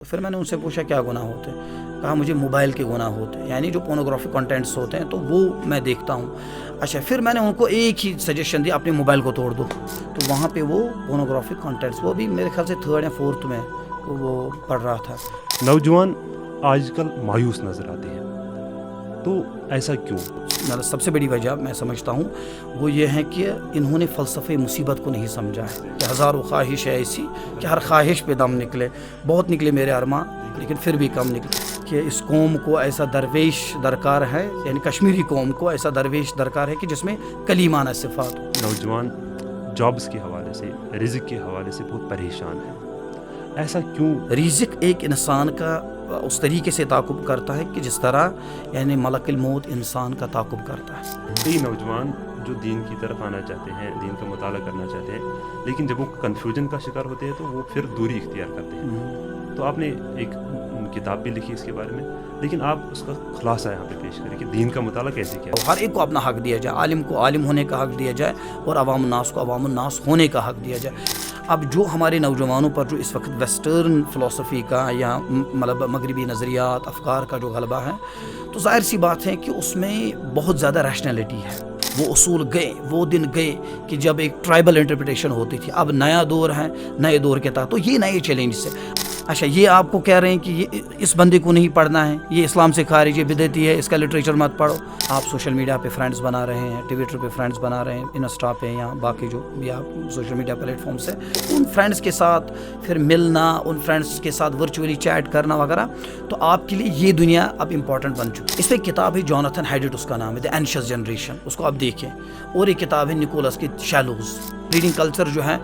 پھر میں نے ان سے پوچھا کیا گناہ ہوتے ہیں، کہا مجھے موبائل کے گناہ ہوتے ہیں، یعنی جو پورنوگرافک کنٹینٹس ہوتے ہیں تو وہ میں دیکھتا ہوں۔ اچھا، پھر میں نے ان کو ایک ہی سجیشن دی، اپنے موبائل کو توڑ دو۔ تو وہاں پہ وہ پورنوگرافک کنٹینٹس، وہ بھی میرے خیال سے 3rd یا 4th میں وہ پڑھ رہا تھا۔ نوجوان آج کل مایوس نظر آتے ہیں، تو ایسا کیوں؟ سب سے بڑی وجہ میں سمجھتا ہوں وہ یہ ہے کہ انہوں نے فلسفے مصیبت کو نہیں سمجھا ہے کہ ہزاروں خواہش ہے ایسی کہ ہر خواہش پہ دم نکلے، بہت نکلے میرے ارماں لیکن پھر بھی کم نکلے، کہ اس قوم کو ایسا درویش درکار ہے، یعنی کشمیری قوم کو ایسا درویش درکار ہے کہ جس میں کلیمانہ صفات ہو۔ نوجوان جابس کے حوالے سے، رزق کے حوالے سے بہت پریشان ہے، ایسا کیوں؟ رزق ایک انسان کا اس طریقے سے تعاقب کرتا ہے کہ جس طرح یعنی ملک الموت انسان کا تعاقب کرتا ہے۔ کئی نوجوان جو دین کی طرف آنا چاہتے ہیں، دین کا مطالعہ کرنا چاہتے ہیں، لیکن جب وہ کنفیوژن کا شکار ہوتے ہیں تو وہ پھر دوری اختیار کرتے ہیں۔ تو آپ نے ایک کتاب بھی لکھی اس کے بارے میں، لیکن آپ اس کا خلاصہ یہاں پہ پیش کریں کہ دین کا مطالعہ کیسے کیا جائے۔ ہر ایک کو اپنا حق دیا جائے، عالم کو عالم ہونے کا حق دیا جائے اور عوام الناس کو عوام الناس ہونے کا حق دیا جائے۔ اب جو ہمارے نوجوانوں پر جو اس وقت ویسٹرن فلسفی کا یا مطلب مغربی نظریات افکار کا جو غلبہ ہے، تو ظاہر سی بات ہے کہ اس میں بہت زیادہ ریشنلٹی ہے۔ وہ اصول گئے، وہ دن گئے کہ جب ایک ٹرائبل انٹرپریٹیشن ہوتی تھی، اب نیا دور ہے، نئے دور کے تحت تو یہ نئے چیلنجز ہے۔ اچھا، یہ آپ کو کہہ رہے ہیں کہ یہ اس بندے کو نہیں پڑھنا ہے، یہ اسلام سے خارج ہے، بدعتی ہے، اس کا لٹریچر مت پڑھو۔ آپ سوشل میڈیا پہ فرینڈز بنا رہے ہیں، ٹویٹر پہ فرینڈز بنا رہے ہیں، انسٹا پہ یا باقی جو بھی آپ سوشل میڈیا پلیٹ فارمس ہیں، ان فرینڈز کے ساتھ پھر ملنا، ان فرینڈز کے ساتھ ورچولی چیٹ کرنا وغیرہ، تو آپ کے لیے یہ دنیا اب امپورٹنٹ بن چکی ہے۔ اس پہ کتاب ہے جوناتھن ہیڈٹ، اس کا نام ہے دی اینشیس جنریشن، اس کو آپ دیکھیں۔ اور ایک کتاب ہے نکولس کی شیلوز۔ ریڈنگ کلچر جو ہے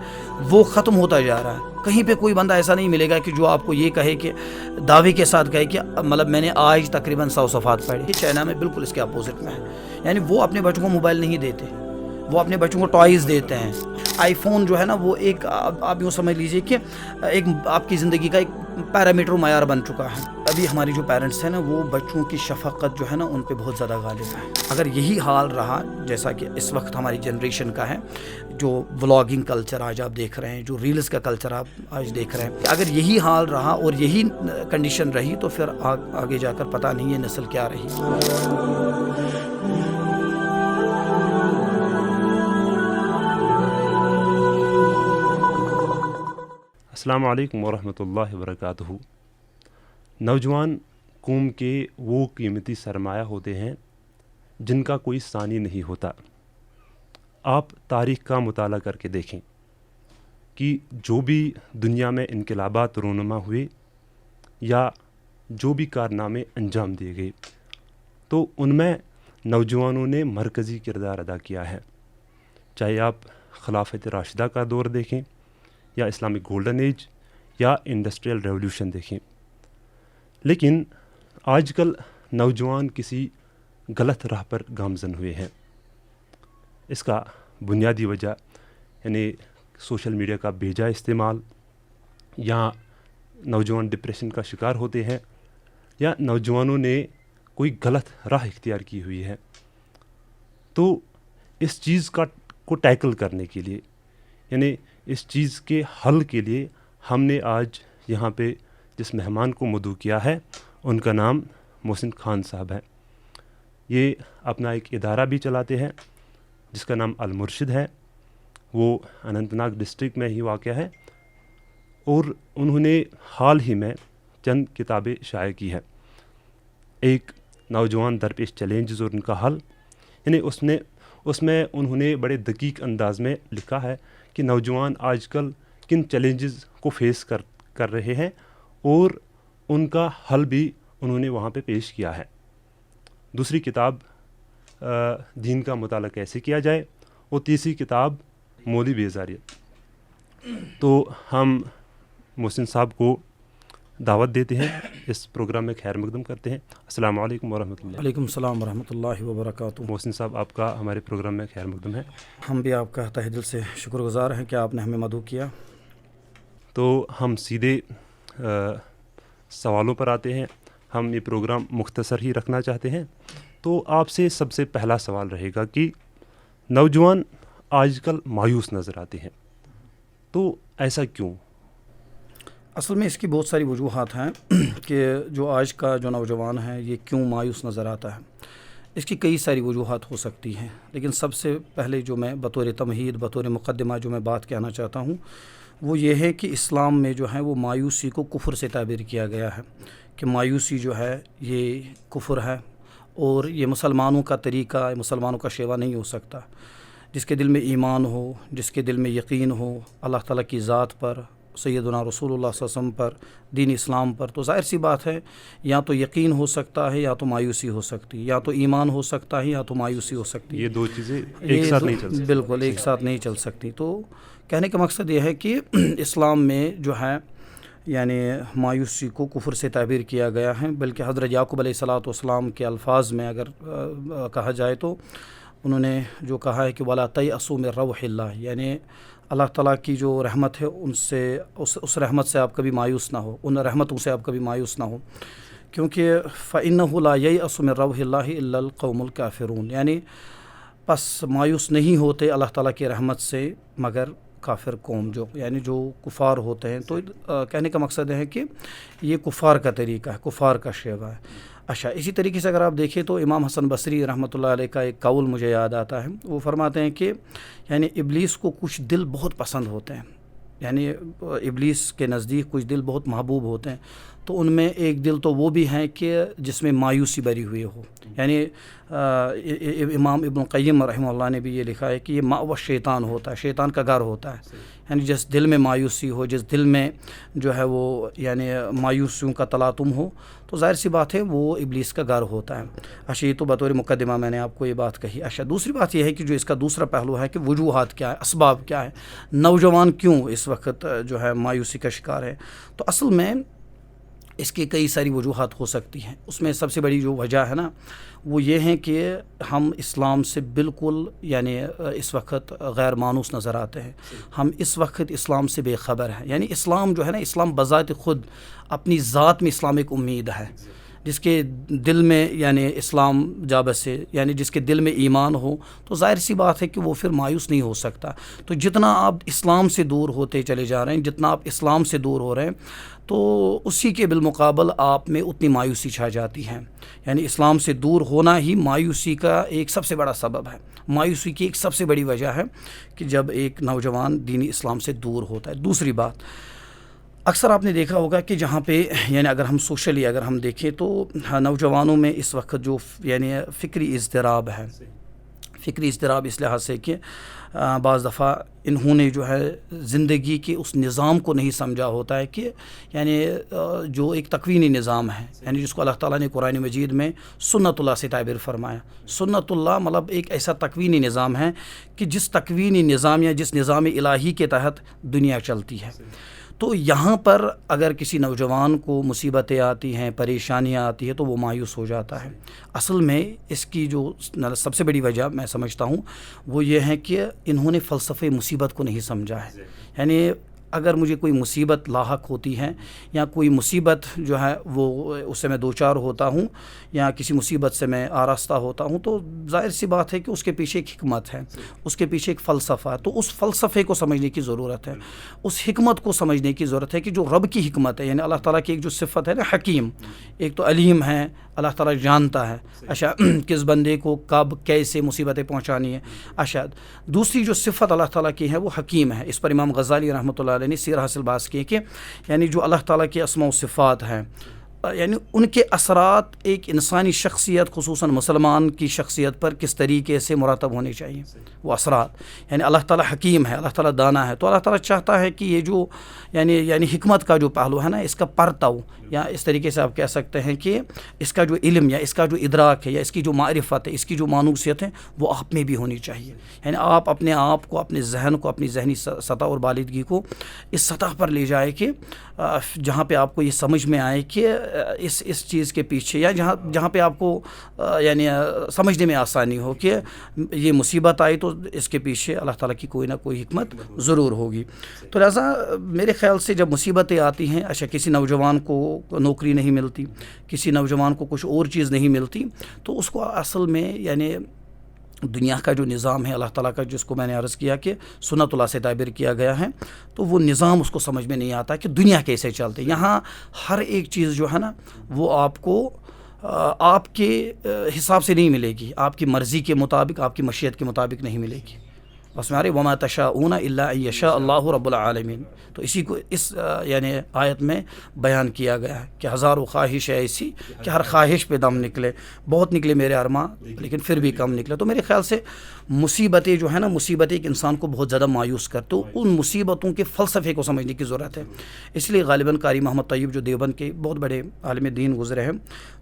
وہ ختم ہوتا جا رہا ہے۔ کہیں پہ کوئی بندہ ایسا نہیں ملے گا کہ جو آپ کو یہ کہے کہ دعوے کے ساتھ کہے کہ مطلب میں نے آج تقریباً 100 صفحات پڑھی۔ چائنا میں بالکل اس کے اپوزٹ میں ہے، یعنی وہ اپنے بچوں کو موبائل نہیں دیتے، وہ اپنے بچوں کو ٹوائز دیتے ہیں۔ آئی فون جو ہے نا وہ ایک آپ یوں سمجھ لیجئے کہ ایک آپ کی زندگی کا ایک پیرامیٹر معیار بن چکا ہے۔ ابھی ہماری جو پیرنٹس ہیں نا وہ بچوں کی شفقت جو ہے نا ان پہ بہت زیادہ غالب ہے۔ اگر یہی حال رہا جیسا کہ اس وقت ہماری جنریشن کا ہے، جو ولاگنگ کلچر آج آپ دیکھ رہے ہیں، جو ریلز کا کلچر آپ آج دیکھ رہے ہیں، اگر یہی حال رہا اور یہی کنڈیشن رہی تو پھر آگے جا کر پتہ نہیں یہ نسل کیا رہی۔ السلام علیکم ورحمۃ اللہ وبرکاتہ۔ نوجوان قوم کے وہ قیمتی سرمایہ ہوتے ہیں جن کا کوئی ثانی نہیں ہوتا۔ آپ تاریخ کا مطالعہ کر کے دیکھیں کہ جو بھی دنیا میں انقلابات رونما ہوئے یا جو بھی کارنامے انجام دیے گئے، تو ان میں نوجوانوں نے مرکزی کردار ادا کیا ہے۔ چاہے آپ خلافت راشدہ کا دور دیکھیں یا اسلامک گولڈن ایج یا انڈسٹریل ریولوشن دیکھیں، لیکن آج کل نوجوان کسی غلط راہ پر گامزن ہوئے ہیں۔ اس کا بنیادی وجہ یعنی سوشل میڈیا کا بے جا استعمال، یا نوجوان ڈپریشن کا شکار ہوتے ہیں، یا نوجوانوں نے کوئی غلط راہ اختیار کی ہوئی ہے۔ تو اس چیز کو ٹیکل کرنے کے لیے، یعنی اس چیز کے حل کے لیے ہم نے آج یہاں پہ جس مہمان کو مدعو کیا ہے ان کا نام محسن خان صاحب ہے۔ یہ اپنا ایک ادارہ بھی چلاتے ہیں جس کا نام المرشد ہے، وہ اننت ناگ ڈسٹرکٹ میں ہی واقع ہے، اور انہوں نے حال ہی میں چند کتابیں شائع کی ہیں۔ ایک نوجوان درپیش چیلنجز اور ان کا حل، یعنی اس میں انہوں نے بڑے دقیق انداز میں لکھا ہے کہ نوجوان آج کل کن چیلنجز کو فیس کر رہے ہیں اور ان کا حل بھی انہوں نے وہاں پہ پیش کیا ہے۔ دوسری کتاب دین کا مطالعہ کیسے کیا جائے، اور تیسری کتاب مولوی بیزاریت۔ تو ہم محسن صاحب کو دعوت دیتے ہیں، اس پروگرام میں خیر مقدم کرتے ہیں۔ السلام علیکم ورحمۃ اللہ۔ وعلیکم السلام ورحمۃ اللہ وبرکاتہ۔ محسن صاحب، آپ کا ہمارے پروگرام میں خیر مقدم ہے۔ ہم بھی آپ کا تہہ دل سے شکر گزار ہیں کہ آپ نے ہمیں مدعو کیا۔ تو ہم سیدھے سوالوں پر آتے ہیں۔ ہم یہ پروگرام مختصر ہی رکھنا چاہتے ہیں، تو آپ سے سب سے پہلا سوال رہے گا کہ نوجوان آج کل مایوس نظر آتے ہیں، تو ایسا کیوں؟ اصل میں اس کی بہت ساری وجوہات ہیں کہ جو آج کا جو نوجوان ہے یہ کیوں مایوس نظر آتا ہے. اس کی کئی ساری وجوہات ہو سکتی ہیں، لیکن سب سے پہلے جو میں بطور تمہید، بطور مقدمہ جو میں بات کہنا چاہتا ہوں وہ یہ ہے کہ اسلام میں جو ہے وہ مایوسی کو کفر سے تعبیر کیا گیا ہے کہ مایوسی جو ہے یہ کفر ہے، اور یہ مسلمانوں کا طریقہ، مسلمانوں کا شیوا نہیں ہو سکتا. جس کے دل میں ایمان ہو، جس کے دل میں یقین ہو اللہ تعالیٰ کی ذات پر، سیدنا رسول اللہ صلی اللہ علیہ وسلم پر، دین اسلام پر، تو ظاہر سی بات ہے یا تو یقین ہو سکتا ہے یا تو مایوسی ہو سکتی ہے، یا تو ایمان ہو سکتا ہے یا تو مایوسی ہو سکتی ہے. یہ دو چیزیں ایک ساتھ نہیں چل سکتی. بالکل ایک ساتھ نہیں چل سکتی. تو کہنے کا مقصد یہ ہے کہ اسلام میں جو ہے یعنی مایوسی کو کفر سے تعبیر کیا گیا ہے، بلکہ حضرت یعقوب علیہ الصلوۃ والسلام کے الفاظ میں اگر کہا جائے تو انہوں نے جو کہا ہے کہ وَلَا تَيْأَسُوا مِن رَوْحِ اللَّهِ، یعنی اللہ تعالیٰ کی جو رحمت ہے ان سے اس رحمت سے آپ کبھی مایوس نہ ہو، ان رحمتوں سے آپ کبھی مایوس نہ ہو، کیونکہ فَإِنَّهُ لَا يَيْأَسُ مِن رَوْحِ اللَّهِ إِلَّا الْقَوْمُ الْكَافِرُونَ، یعنی بس مایوس نہیں ہوتے اللہ تعالیٰ کی رحمت سے مگر کافر قوم، یعنی جو کفار ہوتے ہیں. تو کہنے کا مقصد ہے کہ یہ کفار کا طریقہ ہے، کفار کا شیوا ہے. اچھا، اسی طریقے سے اگر آپ دیکھیں تو امام حسن بصری رحمۃ اللہ علیہ کا ایک قول مجھے یاد آتا ہے. وہ فرماتے ہیں کہ یعنی ابلیس کو کچھ دل بہت پسند ہوتے ہیں، یعنی ابلیس کے نزدیک کچھ دل بہت محبوب ہوتے ہیں. تو ان میں ایک دل تو وہ بھی ہیں کہ جس میں مایوسی بری ہوئی ہو. یعنی امام ابن قیم رحمہ اللہ نے بھی یہ لکھا ہے کہ یہ مأوى شیطان ہوتا ہے، شیطان کا گھر ہوتا ہے. یعنی جس دل میں مایوسی ہو، جس دل میں جو ہے وہ یعنی مایوسیوں کا تلاطم ہو، تو ظاہر سی بات ہے وہ ابلیس کا گھر ہوتا ہے. اچھا، یہ تو بطور مقدمہ میں نے آپ کو یہ بات کہی. اچھا، دوسری بات یہ ہے کہ جو اس کا دوسرا پہلو ہے کہ وجوہات کیا ہے، اسباب کیا ہے، نوجوان کیوں اس وقت جو ہے مایوسی کا شکار ہے. تو اصل میں اس کی کئی ساری وجوہات ہو سکتی ہیں. اس میں سب سے بڑی جو وجہ ہے نا وہ یہ ہے کہ ہم اسلام سے بالکل یعنی اس وقت غیر مانوس نظر آتے ہیں. ہم اس وقت اسلام سے بے خبر ہیں. یعنی اسلام جو ہے نا، اسلام بذات خود اپنی ذات میں اسلام ایک امید ہے. جس کے دل میں یعنی اسلام جا بسے، یعنی جس کے دل میں ایمان ہو، تو ظاہر سی بات ہے کہ وہ پھر مایوس نہیں ہو سکتا. تو جتنا آپ اسلام سے دور ہوتے چلے جا رہے ہیں، جتنا آپ اسلام سے دور ہو رہے ہیں، تو اسی کے بالمقابل آپ میں اتنی مایوسی چھا جاتی ہے. یعنی اسلام سے دور ہونا ہی مایوسی کا ایک سب سے بڑا سبب ہے. مایوسی کی ایک سب سے بڑی وجہ ہے کہ جب ایک نوجوان دینی اسلام سے دور ہوتا ہے. دوسری بات، اکثر آپ نے دیکھا ہوگا کہ جہاں پہ یعنی اگر ہم سوشلی اگر ہم دیکھیں تو نوجوانوں میں اس وقت جو یعنی فکری اضطراب ہے، فکری اضطراب اس لحاظ سے کہ بعض دفعہ انہوں نے جو ہے زندگی کے اس نظام کو نہیں سمجھا ہوتا ہے کہ یعنی جو ایک تکوینی نظام ہے، یعنی جس کو اللہ تعالیٰ نے قرآن مجید میں سنت اللہ سے تعبیر فرمایا. سنت اللہ مطلب ایک ایسا تکوینی نظام ہے کہ جس تکوینی نظام یا جس نظام الہی کے تحت دنیا چلتی ہے. تو یہاں پر اگر کسی نوجوان کو مصیبتیں آتی ہیں، پریشانیاں آتی ہیں، تو وہ مایوس ہو جاتا ہے. اصل میں اس کی جو سب سے بڑی وجہ میں سمجھتا ہوں وہ یہ ہے کہ انہوں نے فلسفے مصیبت کو نہیں سمجھا ہے. یعنی اگر مجھے کوئی مصیبت لاحق ہوتی ہے یا کوئی مصیبت جو ہے وہ اس سے میں دوچار ہوتا ہوں یا کسی مصیبت سے میں آراستہ ہوتا ہوں، تو ظاہر سی بات ہے کہ اس کے پیچھے ایک حکمت ہے، اس کے پیچھے ایک فلسفہ ہے. تو اس فلسفے کو سمجھنے کی ضرورت ہے، اس حکمت کو سمجھنے کی ضرورت ہے کہ جو رب کی حکمت ہے، یعنی اللہ تعالیٰ کی ایک جو صفت ہے نا حکیم، ایک تو علیم ہے، اللہ تعالیٰ جانتا ہے اچھا کس بندے کو کب کیسے مصیبتیں پہنچانی ہے. اچھا، دوسری جو صفت اللہ تعالیٰ کی ہے وہ حکیم ہے. اس پر امام غزالی رحمۃ اللہ علیہ نے سیر حاصل باز کی کہ یعنی جو اللہ تعالیٰ کے اسماء و صفات ہیں، یعنی ان کے اثرات ایک انسانی شخصیت خصوصاً مسلمان کی شخصیت پر کس طریقے سے مرتب ہونے چاہیے. وہ اثرات یعنی اللہ تعالیٰ حکیم ہے، اللہ تعالیٰ دانا ہے، تو اللہ تعالیٰ چاہتا ہے کہ یہ جو یعنی حکمت کا جو پہلو ہے نا، اس کا پرتو، یا اس طریقے سے آپ کہہ سکتے ہیں کہ اس کا جو علم یا اس کا جو ادراک ہے یا اس کی جو معرفت ہے، اس کی جو مانوسیت ہے، وہ آپ میں بھی ہونی چاہیے. یعنی آپ اپنے آپ کو، اپنے ذہن کو، اپنی ذہنی سطح اور بالغی کو اس سطح پر لے جائے کہ جہاں پہ آپ کو یہ سمجھ میں آئے کہ اس چیز کے پیچھے یا جہاں پہ آپ کو یعنی سمجھنے میں آسانی ہو کہ یہ مصیبت آئی تو اس کے پیچھے اللہ تعالیٰ کی کوئی نہ کوئی حکمت ضرور ہوگی. تو لہٰذا میرے خیال سے جب مصیبتیں آتی ہیں، اچھا کسی نوجوان کو نوکری نہیں ملتی، کسی نوجوان کو کچھ اور چیز نہیں ملتی، تو اس کو اصل میں یعنی دنیا کا جو نظام ہے اللہ تعالیٰ کا، جس کو میں نے عرض کیا کہ سنت اللہ سے تعبیر کیا گیا ہے، تو وہ نظام اس کو سمجھ میں نہیں آتا کہ دنیا کیسے چلتے. یہاں ہر ایک چیز جو ہے نا وہ آپ کو آپ کے حساب سے نہیں ملے گی، آپ کی مرضی کے مطابق، آپ کی مشیت کے مطابق نہیں ملے گی. بس میں وما تشاءون الا ان یشاء اللہ رب العالمین. تو اسی کو اس یعنی آیت میں بیان کیا گیا ہے کہ ہزاروں خواہش ہے ایسی کہ ہر خواہش پہ دم نکلے. بہت نکلے میرے ارماں لیکن پھر بھی کم نکلے. تو میرے خیال سے مصیبتیں جو ہے نا، مصیبتیں ایک انسان کو بہت زیادہ مایوس کرتے، تو ان مصیبتوں کے فلسفے کو سمجھنے کی ضرورت ہے. اس لیے غالباً قاری محمد طیب جو دیوبند کے بہت بڑے عالم دین گزرے ہیں،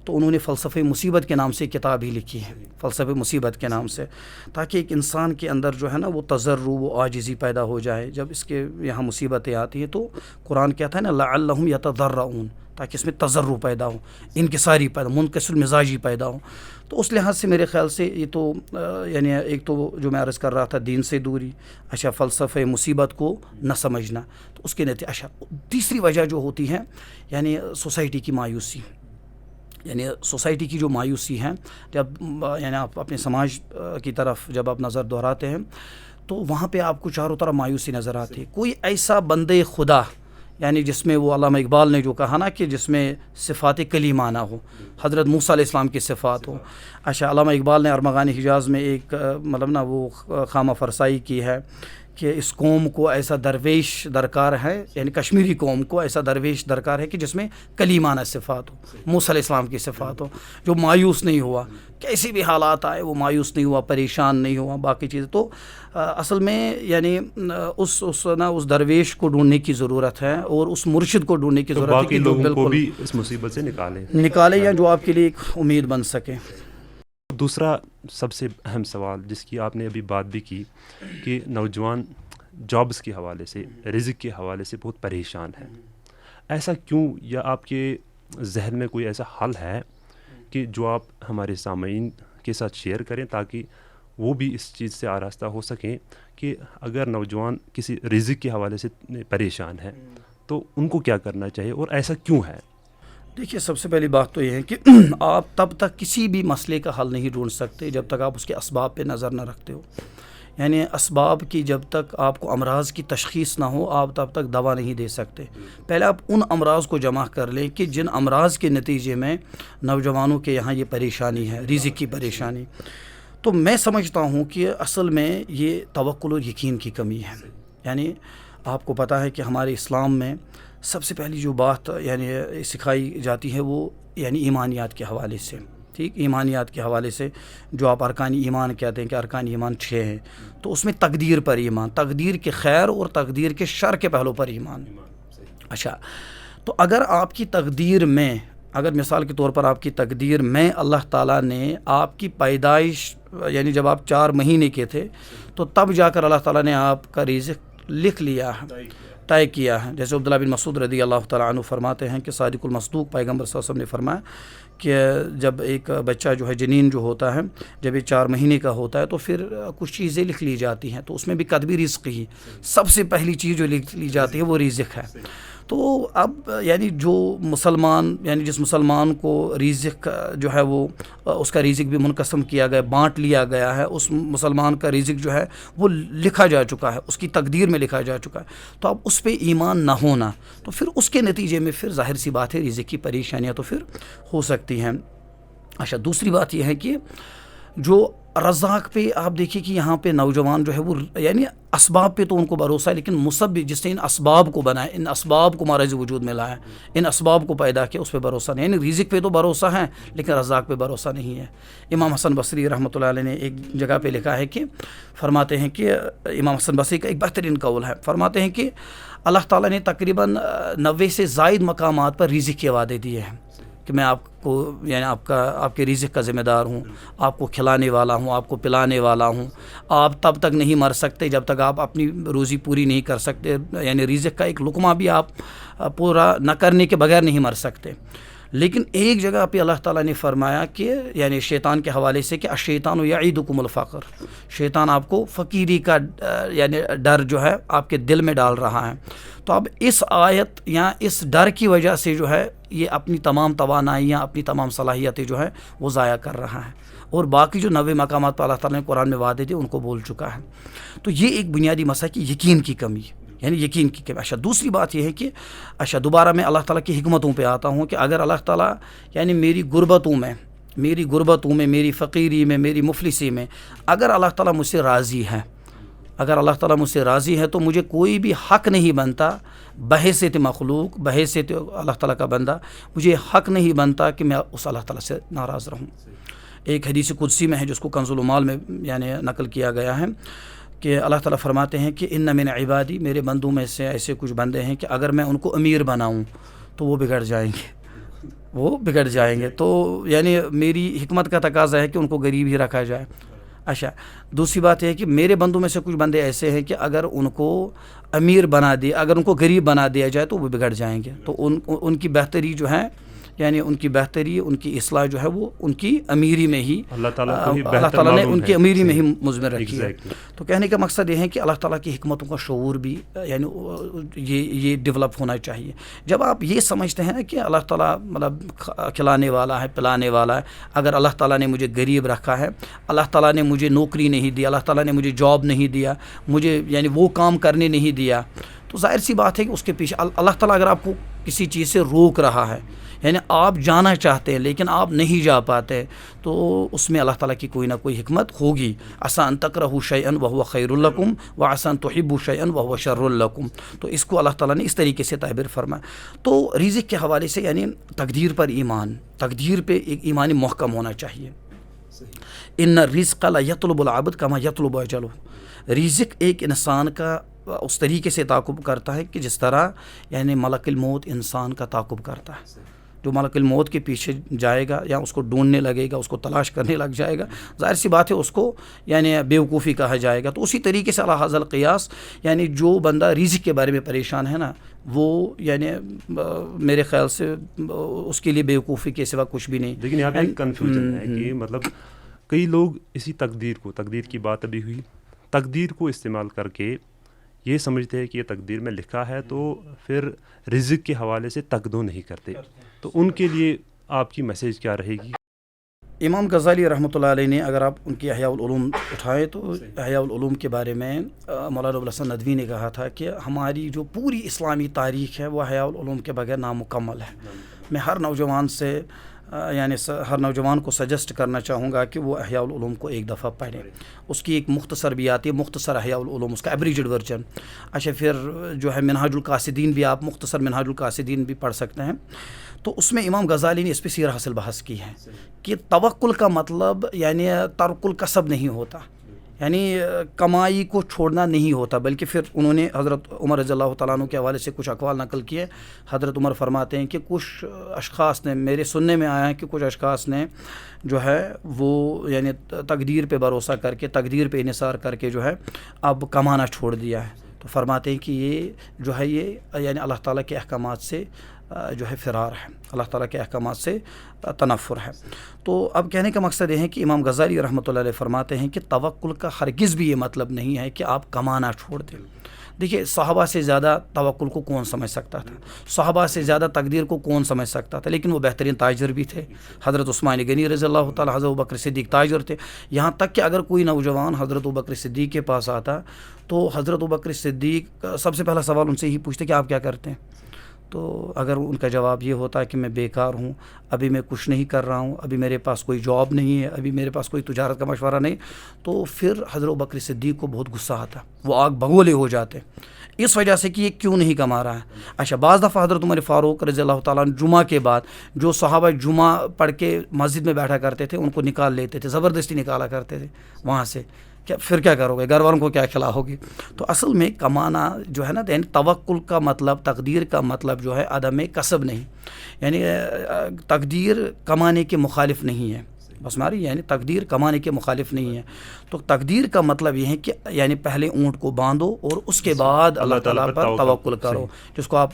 تو انہوں نے فلسفہ مصیبت کے نام سے کتاب ہی لکھی ہے، فلسفہ مصیبت کے نام سے، تاکہ ایک انسان کے اندر جو ہے نا وہ تضرع، وہ عاجزی پیدا ہو جائے. جب اس کے یہاں مصیبتیں آتی ہیں تو قرآن کہتا ہے نا لعلہم یتضرعون، تاکہ اس میں تضرع پیدا ہو، انکساری پیدا، منکسر المزاجی پیدا ہو. تو اس لحاظ سے میرے خیال سے یہ تو یعنی ایک تو جو میں عرض کر رہا تھا دین سے دوری، اچھا فلسفہ مصیبت کو نہ سمجھنا، تو اس کے نتیجے اچھا تیسری وجہ جو ہوتی ہے یعنی سوسائٹی کی مایوسی. یعنی سوسائٹی کی جو مایوسی ہے، جب یعنی آپ اپنے سماج کی طرف جب آپ نظر دہراتے ہیں تو وہاں پہ آپ کو چاروں طرف مایوسی نظر آتی ہے. کوئی ایسا بندے خدا یعنی جس میں وہ علامہ اقبال نے جو کہا نا کہ جس میں صفات کلیمہ نہ ہو، حضرت موسیٰ علیہ السلام کی صفات ہو. اچھا علامہ اقبال نے ارمغان حجاز میں ایک مطلب نا وہ خامہ فرسائی کی ہے کہ اس قوم کو ایسا درویش درکار ہے، یعنی کشمیری قوم کو ایسا درویش درکار ہے کہ جس میں کلیمانہ صفات ہو، موسیٰ علیہ السلام کی صفات ہو، جو مایوس نہیں ہوا، کیسی بھی حالات آئے وہ مایوس نہیں ہوا، پریشان نہیں ہوا، باقی چیزیں. تو اصل میں یعنی اس درویش کو ڈھونڈنے کی ضرورت ہے اور اس مرشد کو ڈھونڈنے کی ضرورت ہے باقی کہ جو لوگوں کو بالکل بھی اس مصیبت سے نکالے یا جو آپ کے لیے ایک امید بن سکے. دوسرا سب سے اہم سوال جس کی آپ نے ابھی بات بھی کی کہ نوجوان جابس کے حوالے سے، رزق کے حوالے سے بہت پریشان ہیں، ایسا کیوں؟ یا آپ کے ذہن میں کوئی ایسا حل ہے کہ جو آپ ہمارے سامعین کے ساتھ شیئر کریں تاکہ وہ بھی اس چیز سے آراستہ ہو سکیں کہ اگر نوجوان کسی رزق کے حوالے سے پریشان ہے تو ان کو کیا کرنا چاہیے اور ایسا کیوں ہے؟ دیکھیے سب سے پہلی بات تو یہ ہے کہ آپ تب تک کسی بھی مسئلے کا حل نہیں ڈھونڈ سکتے جب تک آپ اس کے اسباب پہ نظر نہ رکھتے ہو. یعنی اسباب کی جب تک آپ کو امراض کی تشخیص نہ ہو آپ تب تک دوا نہیں دے سکتے. پہلے آپ ان امراض کو جمع کر لیں کہ جن امراض کے نتیجے میں نوجوانوں کے یہاں یہ پریشانی ہے، رزق کی پریشانی. تو میں سمجھتا ہوں کہ اصل میں یہ توکل اور یقین کی کمی ہے. یعنی آپ کو پتہ ہے کہ ہمارے اسلام میں سب سے پہلی جو بات یعنی سکھائی جاتی ہے وہ یعنی ایمانیات کے حوالے سے، ٹھیک، ایمانیات کے حوالے سے جو آپ ارکان ایمان کہتے ہیں کہ ارکان ایمان 6 ہیں، تو اس میں تقدیر پر ایمان، تقدیر کے خیر اور تقدیر کے شر کے پہلو پر ایمان. اچھا تو اگر آپ کی تقدیر میں، اگر مثال کے طور پر آپ کی تقدیر میں اللہ تعالیٰ نے آپ کی پیدائش یعنی جب آپ 4 مہینے کے تھے تو تب جا کر اللہ تعالیٰ نے آپ کا رزق لکھ لیا ہے، طے کیا ہے. جیسے عبداللہ بن مسعود رضی اللہ تعالیٰ عنہ فرماتے ہیں کہ صادق المصدوق پیغمبر صلی اللہ علیہ وسلم نے فرمایا کہ جب ایک بچہ جو ہے جنین جو ہوتا ہے جب یہ 4 مہینے کا ہوتا ہے تو پھر کچھ چیزیں لکھ لی جاتی ہیں، تو اس میں بھی کتبی رزق ہی سب سے پہلی چیز جو لکھ لی جاتی ہے وہ رزق ہے. تو اب یعنی جو مسلمان یعنی جس مسلمان کو رزق جو ہے وہ اس کا رزق بھی منقسم کیا گیا، بانٹ لیا گیا ہے، اس مسلمان کا رزق جو ہے وہ لکھا جا چکا ہے، اس کی تقدیر میں لکھا جا چکا ہے. تو اب اس پہ ایمان نہ ہونا تو پھر اس کے نتیجے میں پھر ظاہر سی بات ہے رزق کی پریشانیاں تو پھر ہو سکتی ہیں. اچھا دوسری بات یہ ہے کہ جو رزاق پہ آپ دیکھیے کہ یہاں پہ نوجوان جو ہے وہ یعنی اسباب پہ تو ان کو بھروسہ ہے، لیکن مسبب جس نے ان اسباب کو بنایا، ان اسباب کو مارز وجود میں لایا، ان اسباب کو پیدا کیا، اس پہ بھروسہ نہیں. یعنی رزق پہ تو بھروسہ ہے لیکن رزاق پہ بھروسہ نہیں ہے. امام حسن بصری رحمۃ اللہ علیہ نے ایک جگہ پہ لکھا ہے کہ فرماتے ہیں کہ امام حسن بصری کا ایک بہترین قول ہے، فرماتے ہیں کہ اللہ تعالیٰ نے تقریباً 90 سے زائد مقامات پر رزق کے وعدے دیے ہیں کہ میں آپ کو یعنی آپ کے رزق کا ذمہ دار ہوں، آپ کو کھلانے والا ہوں، آپ کو پلانے والا ہوں، آپ تب تک نہیں مر سکتے جب تک آپ اپنی روزی پوری نہیں کر سکتے، یعنی رزق کا ایک لقمہ بھی آپ پورا نہ کرنے کے بغیر نہیں مر سکتے. لیکن ایک جگہ پہ اللہ تعالیٰ نے فرمایا کہ یعنی شیطان کے حوالے سے کہ الشیطان یعیدکم الفقر، شیطان آپ کو فقیری کا یعنی ڈر جو ہے آپ کے دل میں ڈال رہا ہے. تو اب اس آیت یا اس ڈر کی وجہ سے جو ہے یہ اپنی تمام توانائیاں اپنی تمام صلاحیتیں جو ہیں وہ ضائع کر رہا ہے، اور باقی جو 90 مقامات پر اللہ تعالیٰ نے قرآن میں وعدے تھے ان کو بول چکا ہے. تو یہ ایک بنیادی مسئلہ کہ یقین کی کمی، یعنی یقین کی کمی. اچھا دوسری بات یہ ہے کہ اچھا دوبارہ میں اللہ تعالیٰ کی حکمتوں پہ آتا ہوں کہ اگر اللہ تعالیٰ یعنی میری غربتوں میں، میری فقیری میں، میری مفلسی میں اگر اللہ تعالیٰ مجھ سے راضی ہے، اگر اللہ تعالیٰ مجھ سے راضی ہے تو مجھے کوئی بھی حق نہیں بنتا بحیثیت مخلوق، بحیثیت اللہ تعالیٰ کا بندہ، مجھے حق نہیں بنتا کہ میں اس اللہ تعالیٰ سے ناراض رہوں. ایک حدیث قدسی میں ہے جس کو کنز المال میں یعنی نقل کیا گیا ہے کہ اللہ تعالیٰ فرماتے ہیں کہ ان من عبادی، میرے بندوں میں سے ایسے کچھ بندے ہیں کہ اگر میں ان کو امیر بناؤں تو وہ بگڑ جائیں گے، تو یعنی میری حکمت کا تقاضا ہے کہ ان کو غریب ہی رکھا جائے. اچھا دوسری بات یہ ہے کہ میرے بندوں میں سے کچھ بندے ایسے ہیں کہ اگر ان کو امیر بنا دیا، اگر ان کو غریب بنا دیا جائے تو وہ بگڑ جائیں گے. تو ان کی بہتری جو ہے، یعنی ان کی بہتری، ان کی اصلاح جو ہے وہ ان کی امیری میں ہی اللہ تعالیٰ نے ان کی امیری میں ہی مضمر رکھی ہے. تو کہنے کا مقصد یہ ہے کہ اللہ تعالیٰ کی حکمتوں کا شعور بھی یعنی یہ ڈیولپ ہونا چاہیے. جب آپ یہ سمجھتے ہیں نا کہ اللہ تعالیٰ مطلب کھلانے والا ہے، پلانے والا ہے، اگر اللہ تعالیٰ نے مجھے غریب رکھا ہے، اللہ تعالیٰ نے مجھے نوکری نہیں دی، اللہ تعالیٰ نے مجھے جاب نہیں دیا، مجھے یعنی وہ کام کرنے نہیں دیا، تو ظاہر سی بات ہے کہ اس کے پیچھے اللہ تعالیٰ اگر آپ کو کسی چیز سے روک رہا ہے، یعنی آپ جانا چاہتے ہیں لیکن آپ نہیں جا پاتے، تو اس میں اللہ تعالیٰ کی کوئی نہ کوئی حکمت ہوگی. عسیٰ ان تکرہوا شیئا وہو خیر لکم وعسیٰ ان تحبوا شیئا وہو شر لکم. تو اس کو اللہ تعالیٰ نے اس طریقے سے تعبیر فرمایا. تو رزق کے حوالے سے یعنی تقدیر پر ایمان، تقدیر پہ ایک ایمانی محکم ہونا چاہیے. ان الرزق لا یطلب العبد کما یطلب اجلہ، رزق ایک انسان کا اس طریقے سے تعاقب کرتا ہے کہ جس طرح یعنی ملک الموت انسان کا تعاقب کرتا ہے. جو ملک الموت کے پیچھے جائے گا یا اس کو ڈھونڈنے لگے گا، اس کو تلاش کرنے لگ جائے گا، ظاہر سی بات ہے اس کو یعنی بیوقوفی کہا جائے گا. تو اسی طریقے سے علی ھذا القیاس یعنی جو بندہ رزق کے بارے میں پریشان ہے نا، وہ یعنی میرے خیال سے اس کے لیے بیوقوفی کے سوا کچھ بھی نہیں. لیکن یہاں پہ کنفیوژن ہے کہ مطلب کئی لوگ اسی تقدیر کی بات ابھی ہوئی، تقدیر کو استعمال کر کے یہ سمجھتے ہیں کہ یہ تقدیر میں لکھا ہے، تو پھر رزق کے حوالے سے تقدو نہیں کرتے. تو ان کے لیے آپ کی میسیج کیا رہے گی؟ امام غزالی رحمۃ اللہ علیہ نے اگر آپ ان کی احیاء العلوم اٹھائیں تو احیاء العلوم کے بارے میں مولانا ابوالحسن ندوی نے کہا تھا کہ ہماری جو پوری اسلامی تاریخ ہے وہ احیاء العلوم کے بغیر نامکمل ہے. میں ہر نوجوان سے یعنی ہر نوجوان کو سجیسٹ کرنا چاہوں گا کہ وہ احیاء العلوم کو ایک دفعہ پڑھیں. اس کی ایک مختصر بھی آتی ہے، مختصر احیاء العلوم، اس کا ایبریجڈ ورژن. اچھا پھر جو ہے منہاج القاصدین بھی، آپ مختصر منہاج القاصدین بھی پڑھ سکتے ہیں. تو اس میں امام غزالی نے اس پہ سیر حاصل بحث کی ہے کہ توکل کا مطلب یعنی ترک الکسب نہیں ہوتا، یعنی کمائی کو چھوڑنا نہیں ہوتا، بلکہ پھر انہوں نے حضرت عمر رضی اللہ تعالیٰ عنہ کے حوالے سے کچھ اقوال نقل کیے. حضرت عمر فرماتے ہیں کہ کچھ اشخاص نے، میرے سننے میں آیا ہے کہ کچھ اشخاص نے جو ہے وہ یعنی تقدیر پہ بھروسہ کر کے، تقدیر پہ انحصار کر کے جو ہے اب کمانا چھوڑ دیا ہے. تو فرماتے ہیں کہ یہ جو ہے یہ یعنی اللہ تعالیٰ کے احکامات سے جو ہے فرار ہے، اللہ تعالیٰ کے احکامات سے تنفر ہے. تو اب کہنے کا مقصد یہ ہے کہ امام غزالی رحمۃ اللہ علیہ فرماتے ہیں کہ توکل کا ہرگز بھی یہ مطلب نہیں ہے کہ آپ کمانا چھوڑ دیں. دیکھیے صحابہ سے زیادہ توکل کو کون سمجھ سکتا تھا، صحابہ سے زیادہ تقدیر کو کون سمجھ سکتا تھا، لیکن وہ بہترین تاجر بھی تھے. حضرت عثمان غنی رضی اللہ تعالیٰ، حضرت ابوبکر صدیق تاجر تھے. یہاں تک کہ اگر کوئی نوجوان حضرت ابوبکر صدیق کے پاس آتا تو حضرت ابوبکر صدیق سب سے پہلا سوال ان سے ہی پوچھتے کہ آپ کیا کرتے ہیں. تو اگر ان کا جواب یہ ہوتا ہے کہ میں بیکار ہوں، ابھی میں کچھ نہیں کر رہا ہوں، ابھی میرے پاس کوئی جاب نہیں ہے، ابھی میرے پاس کوئی تجارت کا مشورہ نہیں، تو پھر حضرت ابوبکر صدیق کو بہت غصہ آتا، وہ آگ بگولے ہو جاتے اس وجہ سے کہ یہ کیوں نہیں کما رہا ہے. اچھا بعض دفعہ حضرت عمر فاروق رضی اللہ تعالیٰ عنہ جمعہ کے بعد جو صحابہ جمعہ پڑھ کے مسجد میں بیٹھا کرتے تھے ان کو نکال لیتے تھے، زبردستی نکالا کرتے تھے وہاں سے. پھر کیا کرو گے، گھر والوں کو کیا کھلاؤ گے. تو اصل میں کمانا جو ہے نا، یعنی توکل کا مطلب، تقدیر کا مطلب جو ہے عدم کسب نہیں، یعنی تقدیر کمانے کے مخالف نہیں ہے. بس ہماری یعنی تقدیر کمانے کے مخالف نہیں ہے. تو تقدیر کا مطلب یہ ہے کہ یعنی پہلے اونٹ کو باندھو اور اس کے بعد اللہ تعالیٰ پر توکل کرو, جس کو آپ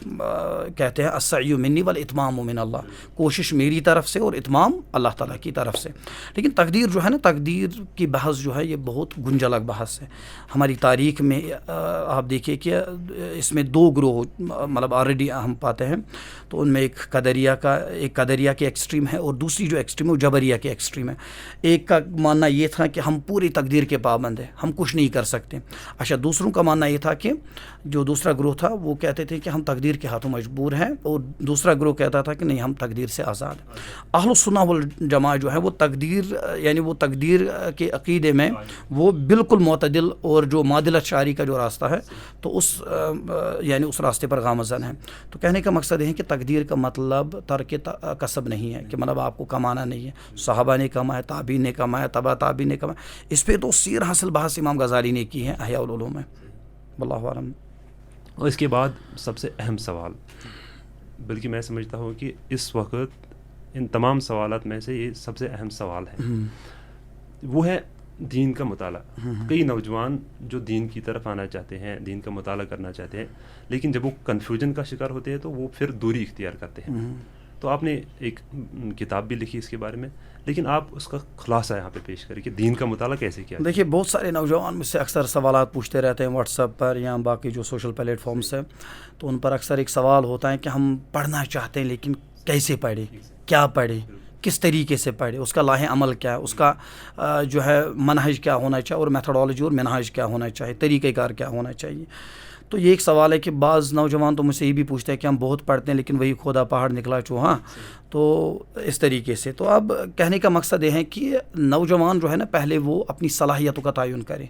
کہتے ہیں السعی منی والاتمام من اللہ, کوشش میری طرف سے اور اتمام اللہ تعالیٰ کی طرف سے. لیکن تقدیر جو ہے نا, تقدیر کی بحث جو ہے یہ بہت گنجلک بحث ہے. ہماری تاریخ میں آپ دیکھیے کہ اس میں دو گروہ مطلب آلریڈی ہم پاتے ہیں. تو ان میں ایک قدریہ کے ایکسٹریم ہے اور دوسری جو ایکسٹریم ہے وہ جبریہ کے ایکسٹریم ہے. ایک کا ماننا یہ تھا کہ ہم پوری تقدیر کے پابند ہیں, ہم کچھ نہیں کر سکتے. اچھا, دوسروں کا ماننا یہ تھا کہ جو دوسرا گروہ تھا وہ کہتے تھے کہ ہم تقدیر کے ہاتھوں مجبور ہیں, اور دوسرا گروہ کہتا تھا کہ نہیں, ہم تقدیر سے آزاد ہیں. اہل السنہ والجماعہ جو ہے وہ تقدیر یعنی وہ تقدیر کے عقیدے میں وہ بالکل معتدل اور جو معدلت شعری کا جو راستہ ہے تو اس یعنی اس راستے پر گامزن ہے. تو کہنے کا مقصد یہ ہے کہ تقدیر کا مطلب ترک کسب نہیں ہے, کہ مطلب آپ کو کمانا نہیں ہے. صحابہ نے کمایا, تابعین نے کمایا, تبع تابعین نے کمایا. اس پہ تو سیر حاصل بحث امام غزالی نے کی ہے احیاء العلوم میں. واللہ اعلم. اور اس کے بعد سب سے اہم سوال, بلکہ میں سمجھتا ہوں کہ اس وقت ان تمام سوالات میں سے یہ سب سے اہم سوال ہے, وہ ہے دین کا مطالعہ. کئی نوجوان جو دین کی طرف آنا چاہتے ہیں, دین کا مطالعہ کرنا چاہتے ہیں, لیکن جب وہ کنفیوژن کا شکار ہوتے ہیں تو وہ پھر دوری اختیار کرتے ہیں. تو آپ نے ایک کتاب بھی لکھی اس کے بارے میں, لیکن آپ اس کا خلاصہ یہاں پہ پیش کریں کہ دین کا مطالعہ کیسے کیا. دیکھیے, بہت سارے نوجوان مجھ سے اکثر سوالات پوچھتے رہتے ہیں واٹس ایپ پر یا باقی جو سوشل پلیٹ فارمس ہیں. تو ان پر اکثر ایک سوال ہوتا ہے کہ ہم پڑھنا چاہتے ہیں لیکن کیسے پڑھیں, کیا پڑھیں, کس طریقے سے پڑھے, اس کا لاہ عمل کیا ہے, اس کا جو ہے منہج کیا ہونا چاہیے, اور میتھڈالوجی اور منہج کیا ہونا چاہیے, طریقہ کار کیا ہونا چاہیے. تو یہ ایک سوال ہے کہ بعض نوجوان تو مجھ سے یہ بھی پوچھتے ہیں کہ ہم بہت پڑھتے ہیں لیکن وہی کھودا پہاڑ نکلا چوہا. تو اس طریقے سے تو اب کہنے کا مقصد یہ ہے کہ نوجوان جو ہے نا, پہلے وہ اپنی صلاحیتوں کا تعین کرے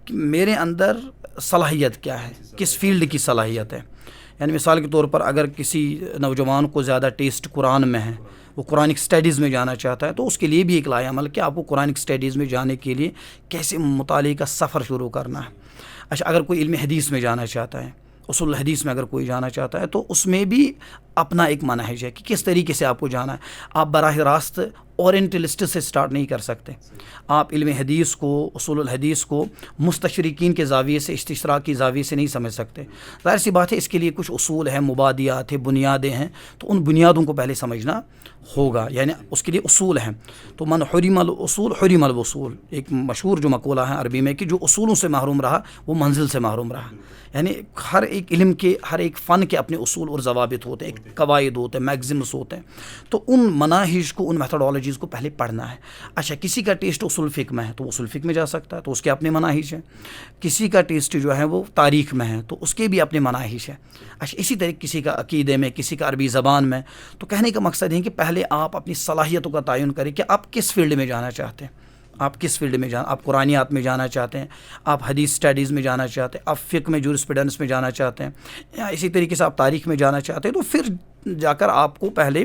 کہ میرے اندر صلاحیت کیا ہے, کس فیلڈ کی صلاحیت ہے. یعنی مثال کے طور پر اگر کسی نوجوان کو زیادہ ٹیسٹ قرآن میں ہے, وہ قرآنک اسٹڈیز میں جانا چاہتا ہے, تو اس کے لیے بھی ایک لاہ عمل کہ آپ کو قرآنک اسٹڈیز میں جانے کے لیے کیسے مطالعے کا سفر شروع کرنا ہے. اچھا, اگر کوئی علم حدیث میں جانا چاہتا ہے, اصول الحدیث میں اگر کوئی جانا چاہتا ہے, تو اس میں بھی اپنا ایک منہج ہے کہ کس طریقے سے آپ کو جانا ہے. آپ براہ راست اورینٹلسٹ سے سٹارٹ نہیں کر سکتے. آپ علم حدیث کو, اصول الحدیث کو مستشرقین کے زاویے سے, استشراق کی زاویے سے نہیں سمجھ سکتے. ظاہر سی بات ہے, اس کے لیے کچھ اصول ہیں, مبادیات ہیں, بنیادیں ہیں. تو ان بنیادوں کو پہلے سمجھنا ہوگا, یعنی اس کے لیے اصول ہیں. تو من حرم الاصول حرم الوصول, ایک مشہور جو مقولہ ہے عربی میں کہ جو اصولوں سے محروم رہا وہ منزل سے محروم رہا. یعنی ہر ایک علم کے, ہر ایک فن کے اپنے اصول اور ضوابط ہوتے ہیں, قواعد ہوتے ہیں, میگزمس ہوتے ہیں. تو ان مناہج کو, ان میتھڈالوجیز کو پہلے پڑھنا ہے. اچھا, کسی کا ٹیسٹ اصول فقہ میں ہے تو اصول فقہ میں جا سکتا ہے, تو اس کے اپنے مناہج ہیں. کسی کا ٹیسٹ جو ہے وہ تاریخ میں ہے تو اس کے بھی اپنے مناہج ہیں. اچھا, اسی طرح کسی کا عقیدے میں, کسی کا عربی زبان میں. تو کہنے کا مقصد ہے کہ پہلے آپ اپنی صلاحیتوں کا تعین کریں کہ آپ کس فیلڈ میں جانا چاہتے ہیں. آپ کس فیلڈ میں آپ قرآنیات میں جانا چاہتے ہیں, آپ حدیث اسٹڈیز میں جانا چاہتے ہیں, آپ فقہ میں جورسپریڈنس میں جانا چاہتے ہیں, یا اسی طریقے سے آپ تاریخ میں جانا چاہتے ہیں. تو پھر جا کر آپ کو پہلے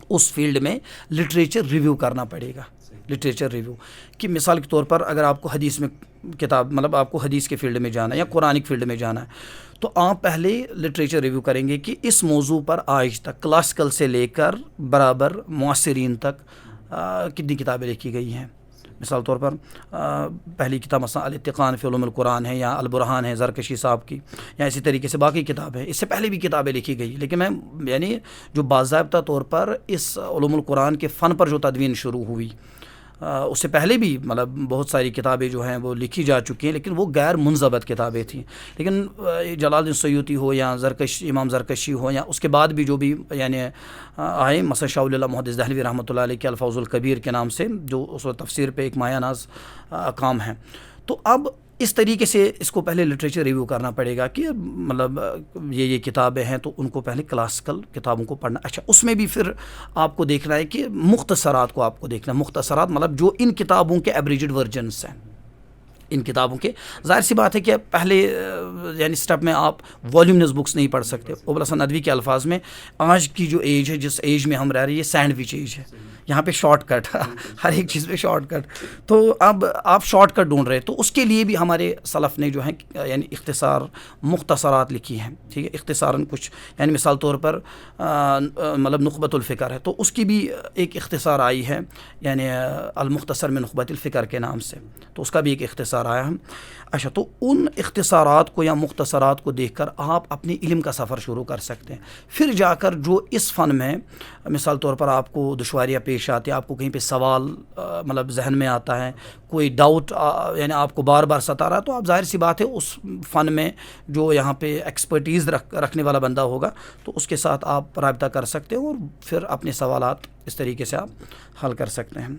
اس فیلڈ میں لٹریچر ریویو کرنا پڑے گا. لٹریچر ریویو کہ مثال کے طور پر اگر آپ کو حدیث میں کتاب, مطلب آپ کو حدیث کے فیلڈ میں جانا ہے یا قرآنک فیلڈ میں جانا ہے, تو آپ پہلے لٹریچر ریویو کریں گے کہ اس موضوع پر آج تک کلاسیکل سے لے کر برابر معاصرین تک کتنی کتابیں لکھی گئی ہیں. مثال طور پر پہلی کتاب مثلا الاتقان فی علوم القرآن ہے, یا البرہان ہے زرکشی صاحب کی, یا اسی طریقے سے باقی کتابیں. اس سے پہلے بھی کتابیں لکھی گئی, لیکن میں یعنی جو باضابطہ طور پر اس علوم القرآن کے فن پر جو تدوین شروع ہوئی, اس سے پہلے بھی مطلب بہت ساری کتابیں جو ہیں وہ لکھی جا چکی ہیں, لیکن وہ غیر منضبط کتابیں تھیں. لیکن جلال الدین سیوطی ہو یا امام زرکشی ہو, یا اس کے بعد بھی جو بھی یعنی آئے, مثلا شاہ اللہ محدث دہلوی رحمۃ اللہ علیہ کے الفاظ الکبیر کے نام سے جو اس وقت تفسیر پہ ایک مایہ ناز کام ہیں. تو اب اس طریقے سے اس کو پہلے لٹریچر ریویو کرنا پڑے گا کہ مطلب یہ کتابیں ہیں تو ان کو پہلے کلاسیکل کتابوں کو پڑھنا. اچھا, اس میں بھی پھر آپ کو دیکھنا ہے کہ مختصرات کو آپ کو دیکھنا ہے. مختصرات مطلب جو ان کتابوں کے ایبریجڈ ورژنس ہیں, ان کتابوں کے. ظاہر سی بات ہے کہ پہلے یعنی سٹیپ میں آپ والیومنس بکس نہیں پڑھ سکتے. ابو الحسن ندوی کے الفاظ میں آج کی جو ایج ہے, جس ایج میں ہم رہ رہے ہیں, یہ سینڈوچ ایج ہے. یہاں پہ شارٹ کٹ, ہر ایک چیز پہ شارٹ کٹ. تو اب آپ شارٹ کٹ ڈھونڈ رہے, تو اس کے لیے بھی ہمارے سلف نے جو ہے یعنی اختصار مختصرات لکھی ہیں. ٹھیک ہے, اختصاراً کچھ یعنی مثال طور پر مطلب نخبۃ الفکر ہے, تو اس کی بھی ایک اختصار آئی ہے یعنی المختصر من نخبۃ الفکر کے نام سے, تو اس کا بھی ایک اختصار آیا ہے. اچھا, تو ان اختصارات کو یا مختصرات کو دیکھ کر آپ اپنے علم کا سفر شروع کر سکتے ہیں. پھر جا کر جو اس فن میں مثال طور پر آپ کو دشواریاں پیش آتی ہیں, آپ کو کہیں پہ سوال مطلب ذہن میں آتا ہے, کوئی ڈاؤٹ یعنی آپ کو بار بار ستا رہا, تو آپ ظاہر سی بات ہے اس فن میں جو یہاں پہ ایکسپرٹیز رکھنے والا بندہ ہوگا تو اس کے ساتھ آپ رابطہ کر سکتے ہیں اور پھر اپنے سوالات اس طریقے سے آپ حل کر سکتے ہیں.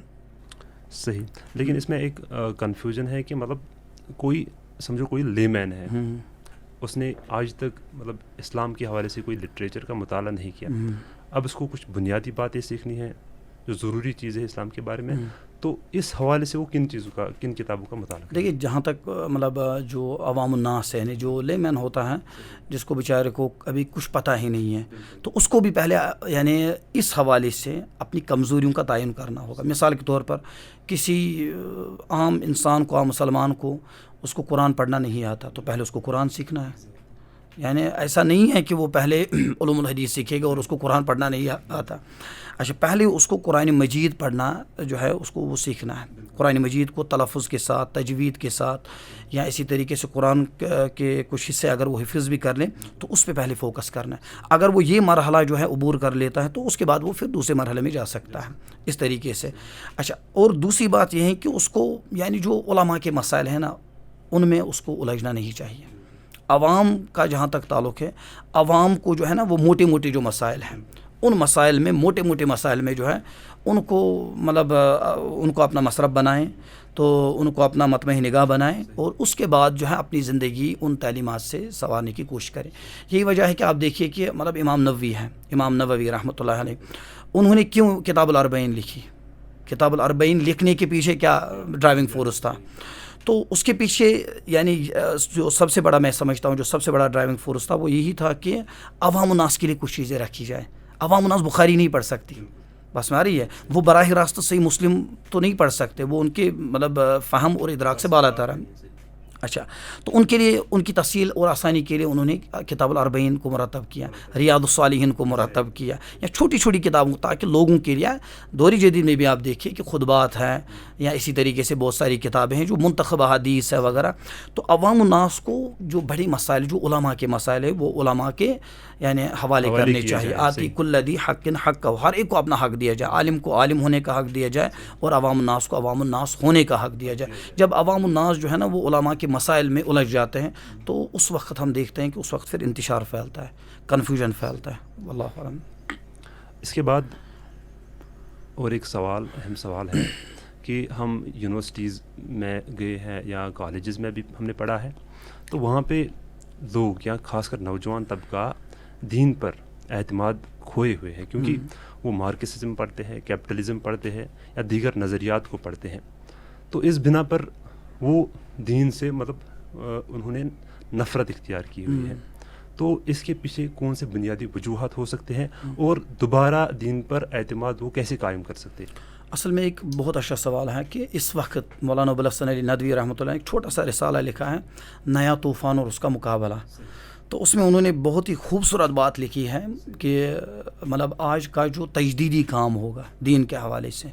صحیح. لیکن اس میں ایک کنفیوژن ہے کہ مطلب کوئی سمجھو کوئی لے مین ہے, اس نے آج تک مطلب اسلام کے حوالے سے کوئی لٹریچر کا مطالعہ نہیں کیا, اب اس کو کچھ بنیادی باتیں سیکھنی ہیں جو ضروری چیزیں اسلام کے بارے میں, تو اس حوالے سے وہ کن کتابوں کا مطالعہ کرے؟ دیکھیے, جہاں تک مطلب جو عوام الناس ہے, جو لے مین ہوتا ہے, جس کو بیچارے کو ابھی کچھ پتہ ہی نہیں ہے, تو اس کو بھی پہلے یعنی اس حوالے سے اپنی کمزوریوں کا تعین کرنا ہوگا. مثال کے طور پر کسی عام انسان کو, عام مسلمان کو, اس کو قرآن پڑھنا نہیں آتا, تو پہلے اس کو قرآن سیکھنا ہے. یعنی ایسا نہیں ہے کہ وہ پہلے علوم الحدیث سیکھے گا اور اس کو قرآن پڑھنا نہیں آتا. اچھا, پہلے اس کو قرآن مجید پڑھنا جو ہے اس کو وہ سیکھنا ہے. قرآن مجید کو تلفظ کے ساتھ, تجوید کے ساتھ, یا اسی طریقے سے قرآن کے کچھ حصے اگر وہ حفظ بھی کر لیں تو اس پہ پہلے فوکس کرنا ہے. اگر وہ یہ مرحلہ جو ہے عبور کر لیتا ہے تو اس کے بعد وہ پھر دوسرے مرحلے میں جا سکتا ہے اس طریقے سے. اچھا, اور دوسری بات یہ ہے کہ اس کو یعنی جو علماء کے مسائل ہیں نا, ان میں اس کو الجھنا نہیں چاہیے. عوام کا جہاں تک تعلق ہے, عوام کو جو ہے نا وہ موٹے موٹے جو مسائل ہیں, ان مسائل میں, موٹے موٹے مسائل میں جو ہے ان کو مطلب ان کو اپنا مصرف بنائیں, تو ان کو اپنا مطمع نگاہ بنائیں, اور اس کے بعد جو ہے اپنی زندگی ان تعلیمات سے سنوارنے کی کوشش کریں. یہی وجہ ہے کہ آپ دیکھیے کہ مطلب امام نووی ہیں, امام نووی رحمۃ اللہ علیہ, انہوں نے کیوں کتاب الاربعین لکھی؟ کتاب الاربعین لکھنے کے پیچھے کیا ڈرائیونگ فورس تھا؟ تو اس کے پیچھے یعنی جو سب سے بڑا میں سمجھتا ہوں جو سب سے بڑا ڈرائیونگ فورس تھا وہ یہی تھا کہ عوام الناس کے لیے کچھ چیزیں رکھی جائیں. عوام الناس بخاری نہیں پڑھ سکتی, بس میں آ رہی ہے, وہ براہ راست صحیح مسلم تو نہیں پڑھ سکتے, وہ ان کے مطلب فہم اور ادراک سے بالا تر ہے. اچھا, تو ان کے لیے ان کی تفصیل اور آسانی کے لیے انہوں نے کتاب الاربعین کو مرتب کیا, ریاض الصالحین کو مرتب کیا, یا چھوٹی چھوٹی کتابوں تاکہ لوگوں کے لیے دور جدید میں بھی آپ دیکھیے کہ خطبات ہیں, یا اسی طریقے سے بہت ساری کتابیں ہیں جو منتخب احادیث ہے وغیرہ. تو عوام الناس کو جو بڑے مسائل, جو علماء کے مسائل ہے, وہ علماء کے یعنی حوالے کرنے چاہیے. آتی کل ذی حق حق کا, ہر ایک کو اپنا حق دیا جائے. عالم کو عالم ہونے کا حق دیا جائے, اور عوام الناس کو عوام الناس ہونے کا حق دیا جائے. جب عوام الناس جو ہے نا وہ علماء کے مسائل میں الجھ جاتے ہیں, تو اس وقت ہم دیکھتے ہیں کہ اس وقت پھر انتشار پھیلتا ہے, کنفیوژن پھیلتا ہے. واللہ اعلم. اس کے بعد اور ایک سوال, اہم سوال ہے کہ ہم یونیورسٹیز میں گئے ہیں یا کالجز میں بھی ہم نے پڑھا ہے, تو وہاں پہ لوگ یا خاص کر نوجوان طبقہ دین پر اعتماد کھوئے ہوئے ہیں, کیونکہ وہ مارکسزم پڑھتے ہیں, کیپٹلزم پڑھتے ہیں, یا دیگر نظریات کو پڑھتے ہیں. تو اس بنا پر وہ دین سے مطلب انہوں نے نفرت اختیار کی ہوئی ہے. تو اس کے پیچھے کون سے بنیادی وجوہات ہو سکتے ہیں, اور دوبارہ دین پر اعتماد وہ کیسے قائم کر سکتے ہیں؟ اصل میں ایک بہت اچھا سوال ہے کہ اس وقت مولانا ابو الحسن علی ندوی رحمۃ اللہ نے ایک چھوٹا سا رسالہ لکھا ہے, نیا طوفان اور اس کا مقابلہ. تو اس میں انہوں نے بہت ہی خوبصورت بات لکھی ہے کہ مطلب آج کا جو تجدیدی کام ہوگا دین کے حوالے سے,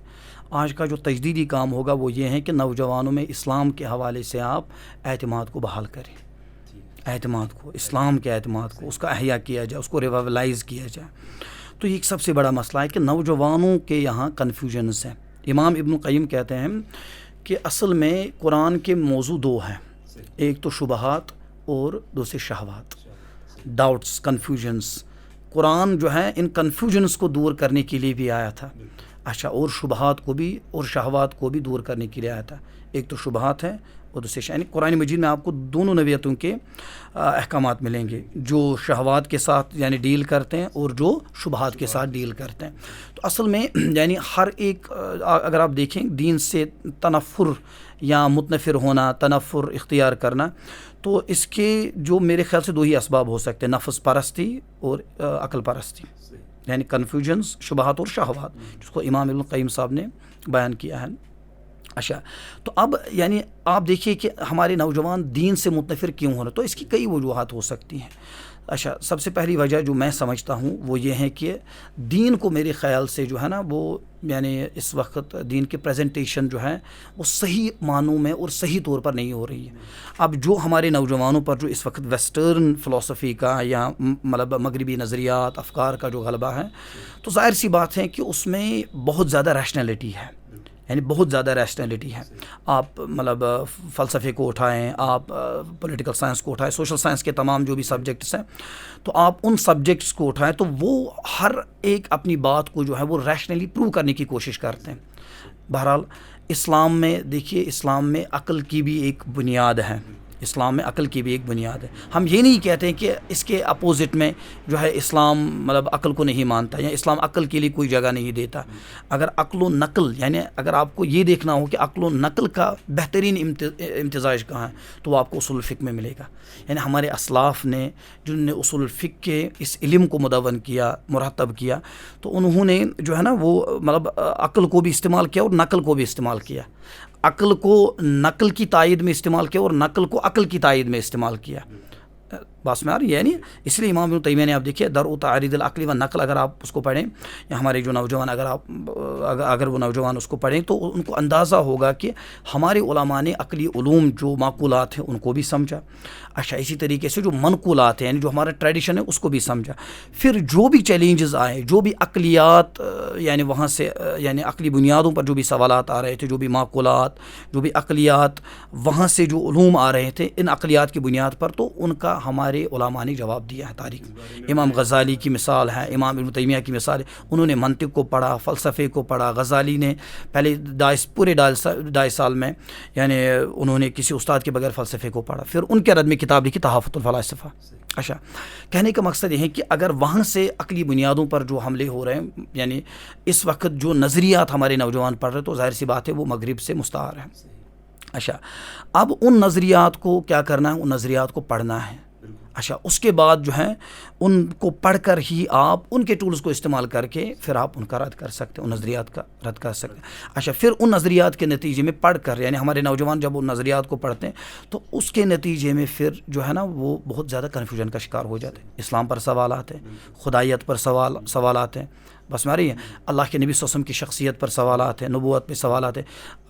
آج کا جو تجدیدی کام ہوگا وہ یہ ہے کہ نوجوانوں میں اسلام کے حوالے سے آپ اعتماد کو بحال کریں, اعتماد کو, اسلام کے اعتماد کو, اس کا احیاء کیا جائے, اس کو ریوائولائز کیا جائے. تو یہ ایک سب سے بڑا مسئلہ ہے کہ نوجوانوں کے یہاں کنفیوژنس ہیں. امام ابن القیم کہتے ہیں کہ اصل میں قرآن کے موضوع دو ہیں, ایک تو شبہات اور دوسرے شہوات, ڈاؤٹس, کنفیوژنس. قرآن جو ہے ان کنفیوژنس کو دور کرنے کے لیے بھی آیا تھا. اچھا, اور شبہات کو بھی اور شہوات کو بھی دور کرنے کے لیے آیا تھا. ایک تو شبہات ہے وہ دوسرے یعنی قرآن مجید میں آپ کو دونوں نوعیتوں کے احکامات ملیں گے، جو شہوات کے ساتھ یعنی ڈیل کرتے ہیں اور جو شبہات کے ساتھ ڈیل کرتے ہیں. تو اصل میں یعنی ہر ایک اگر آپ دیکھیں دین سے تنفر یا متنفر ہونا، تنفر اختیار کرنا، تو اس کے جو میرے خیال سے 2 ہی اسباب ہو سکتے ہیں، نفس پرستی اور عقل پرستی، یعنی کنفیوژنس، شبہات اور شہوات، جس کو امام ابن القیم صاحب نے بیان کیا ہے. اچھا، تو اب یعنی آپ دیکھیے کہ ہمارے نوجوان دین سے متنفر کیوں ہو رہے، تو اس کی کئی وجوہات ہو سکتی ہیں. اچھا، سب سے پہلی وجہ جو میں سمجھتا ہوں وہ یہ ہے کہ دین کو میرے خیال سے جو ہے نا وہ یعنی اس وقت دین کی پریزنٹیشن جو ہے وہ صحیح معنوں میں اور صحیح طور پر نہیں ہو رہی ہے. اب جو ہمارے نوجوانوں پر جو اس وقت ویسٹرن فلسفی کا یا مطلب مغربی نظریات، افکار کا جو غلبہ ہے، تو ظاہر سی بات ہے کہ اس میں بہت زیادہ ریشنلٹی ہے، یعنی بہت زیادہ ریشنلٹی ہے. آپ مطلب فلسفے کو اٹھائیں، آپ پولیٹیکل سائنس کو اٹھائیں، سوشل سائنس کے تمام جو بھی سبجیکٹس ہیں، تو آپ ان سبجیکٹس کو اٹھائیں تو وہ ہر ایک اپنی بات کو جو ہے وہ ریشنلی پروو کرنے کی کوشش کرتے ہیں. بہرحال اسلام میں دیکھیے، اسلام میں عقل کی بھی ایک بنیاد ہے، اسلام میں عقل کی بھی ایک بنیاد ہے. ہم یہ نہیں کہتے ہیں کہ اس کے اپوزٹ میں جو ہے اسلام مطلب عقل کو نہیں مانتا یا اسلام عقل کے لیے کوئی جگہ نہیں دیتا. اگر عقل و نقل یعنی اگر آپ کو یہ دیکھنا ہو کہ عقل و نقل کا بہترین امتزاج کہاں ہے، تو وہ آپ کو اصول الفقہ میں ملے گا. یعنی ہمارے اسلاف نے جن نے اصول الفقہ کے اس علم کو مدون کیا، مرتب کیا، تو انہوں نے جو ہے نا وہ مطلب عقل کو بھی استعمال کیا اور نقل کو بھی استعمال کیا. عقل کو نقل کی تائید میں استعمال کیا اور نقل کو عقل کی تائید میں استعمال کیا. بات میں آ رہی ہے یعنی اس لیے امام ابن تیمیہ نے آپ دیکھیے درء تعارض العقل و نقل، اگر آپ اس کو پڑھیں یا ہمارے جو نوجوان اگر وہ نوجوان اس کو پڑھیں تو ان کو اندازہ ہوگا کہ ہمارے علماء نے عقلی علوم جو معقولات ہیں ان کو بھی سمجھا. اچھا، اسی طریقے سے جو منقولات ہیں یعنی جو ہمارا ٹریڈیشن ہے اس کو بھی سمجھا. پھر جو بھی چیلنجز آئے، جو بھی عقلیات یعنی وہاں سے یعنی عقلی بنیادوں پر جو بھی سوالات آ رہے تھے، جو بھی معقولات، جو بھی عقلیات وہاں سے جو علوم آ رہے تھے ان عقلیات کی بنیاد پر، تو ان کا ہمارے علماء نے جواب دیا ہے. تاریخ امام غزالی کی مثال ہے، امام ابن تیمیہ کی مثال ہے، انہوں نے منطق کو پڑھا، فلسفے کو پڑھا. غزالی نے پہلے پورے 2.5 سال میں یعنی انہوں نے کسی استاد کے بغیر فلسفے کو پڑھا. پھر ان کے رد میں کتاب لکھی تحفۃ الفلاسفہ. اچھا، کہنے کا مقصد یہ ہے کہ اگر وہاں سے عقلی بنیادوں پر جو حملے ہو رہے ہیں، یعنی اس وقت جو نظریات ہمارے نوجوان پڑھ رہے ہیں، تو ظاہر سی بات ہے وہ مغرب سے مستعار ہیں. اچھا، اب ان نظریات کو کیا کرنا ہے، ان نظریات کو پڑھنا ہے. اچھا، اس کے بعد جو ہے ان کو پڑھ کر ہی آپ ان کے ٹولز کو استعمال کر کے پھر آپ ان کا رد کر سکتے ہیں، ان نظریات کا رد کر سکتے ہیں. اچھا، پھر ان نظریات کے نتیجے میں پڑھ کر یعنی ہمارے نوجوان جب ان نظریات کو پڑھتے ہیں تو اس کے نتیجے میں پھر جو ہے نا وہ بہت زیادہ کنفیوژن کا شکار ہو جاتے ہیں. اسلام پر سوالات ہیں، خدائیت پر سوالات ہیں، بس میں آ رہی ہے، اللہ کے نبی صلی اللہ علیہ وسلم کی شخصیت پر سوالات ہیں، نبوت پہ سوالات ہیں.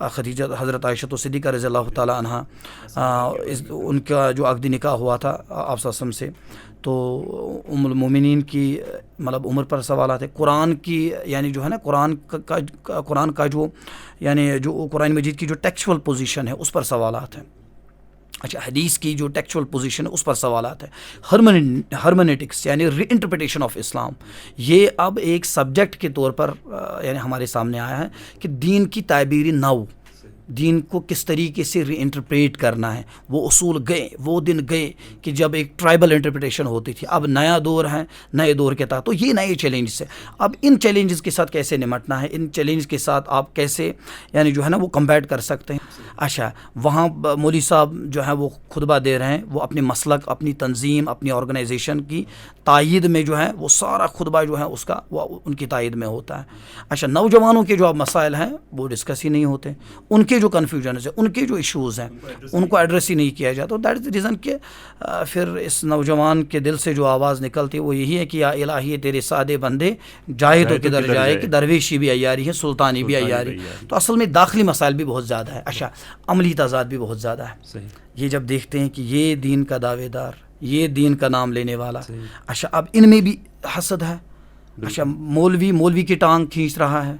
خدیجہ حضرت عائشہ صدیقہ رضی اللہ تعالیٰ عنہ، ان کا جو عقد نکاح ہوا تھا آپ صلی اللہ علیہ وسلم سے، تو ام المومنین کی مطلب عمر پر سوالات ہیں. قرآن کی یعنی جو ہے نا قرآن کا جو یعنی جو قرآن مجید کی جو ٹیکسچول پوزیشن ہے اس پر سوالات ہیں. اچھا، حدیث کی جو ٹیکسچول پوزیشن ہے اس پر سوالات ہیں. ہرمنیٹکس یعنی ری انٹرپریٹیشن آف اسلام، یہ اب ایک سبجیکٹ کے طور پر یعنی ہمارے سامنے آیا ہے کہ دین کی تعبیری نو، دین کو کس طریقے سے ری انٹرپریٹ کرنا ہے. وہ اصول گئے، وہ دن گئے کہ جب ایک ٹرائبل انٹرپریٹیشن ہوتی تھی. اب نیا دور ہے، نئے دور کے تحت تو یہ نئے چیلنجز ہیں. اب ان چیلنجز کے ساتھ کیسے نمٹنا ہے، ان چیلنج کے ساتھ آپ کیسے یعنی جو ہے نا وہ کمبیٹ کر سکتے ہیں. اچھا، وہاں مولوی صاحب جو ہے وہ خطبہ دے رہے ہیں، وہ اپنے مسلک، اپنی تنظیم، اپنی آرگنائزیشن کی تائید میں جو ہے وہ سارا خطبہ جو ہے اس کا وہ ان کی تائید میں ہوتا ہے. اچھا، نوجوانوں کے جو اب مسائل ہیں وہ ڈسکس ہی نہیں ہوتے، ان کے جو کنفیوژنز ہیں، ان کے جو ایشوز ہیں ان کو ایڈریس ہی نہیں کیا جاتا. دیٹ از دا ریزن کہ پھر اس نوجوان کے دل سے جو آواز نکلتی ہے وہ یہی ہے کہ یا الہی تیرے سادے بندے جائے تو کدھر جائے، کہ درویشی بھی عیاری ہے، سلطانی بھی عیاری. تو اصل میں داخلی مسائل بھی بہت زیادہ ہے. اچھا، عملی تضاد بھی بہت زیادہ ہے. یہ جب دیکھتے ہیں کہ یہ دین کا دعوے دار، یہ دین کا نام لینے والا، اچھا اب ان میں بھی حسد ہے. اچھا، مولوی کی ٹانگ کھینچ رہا ہے،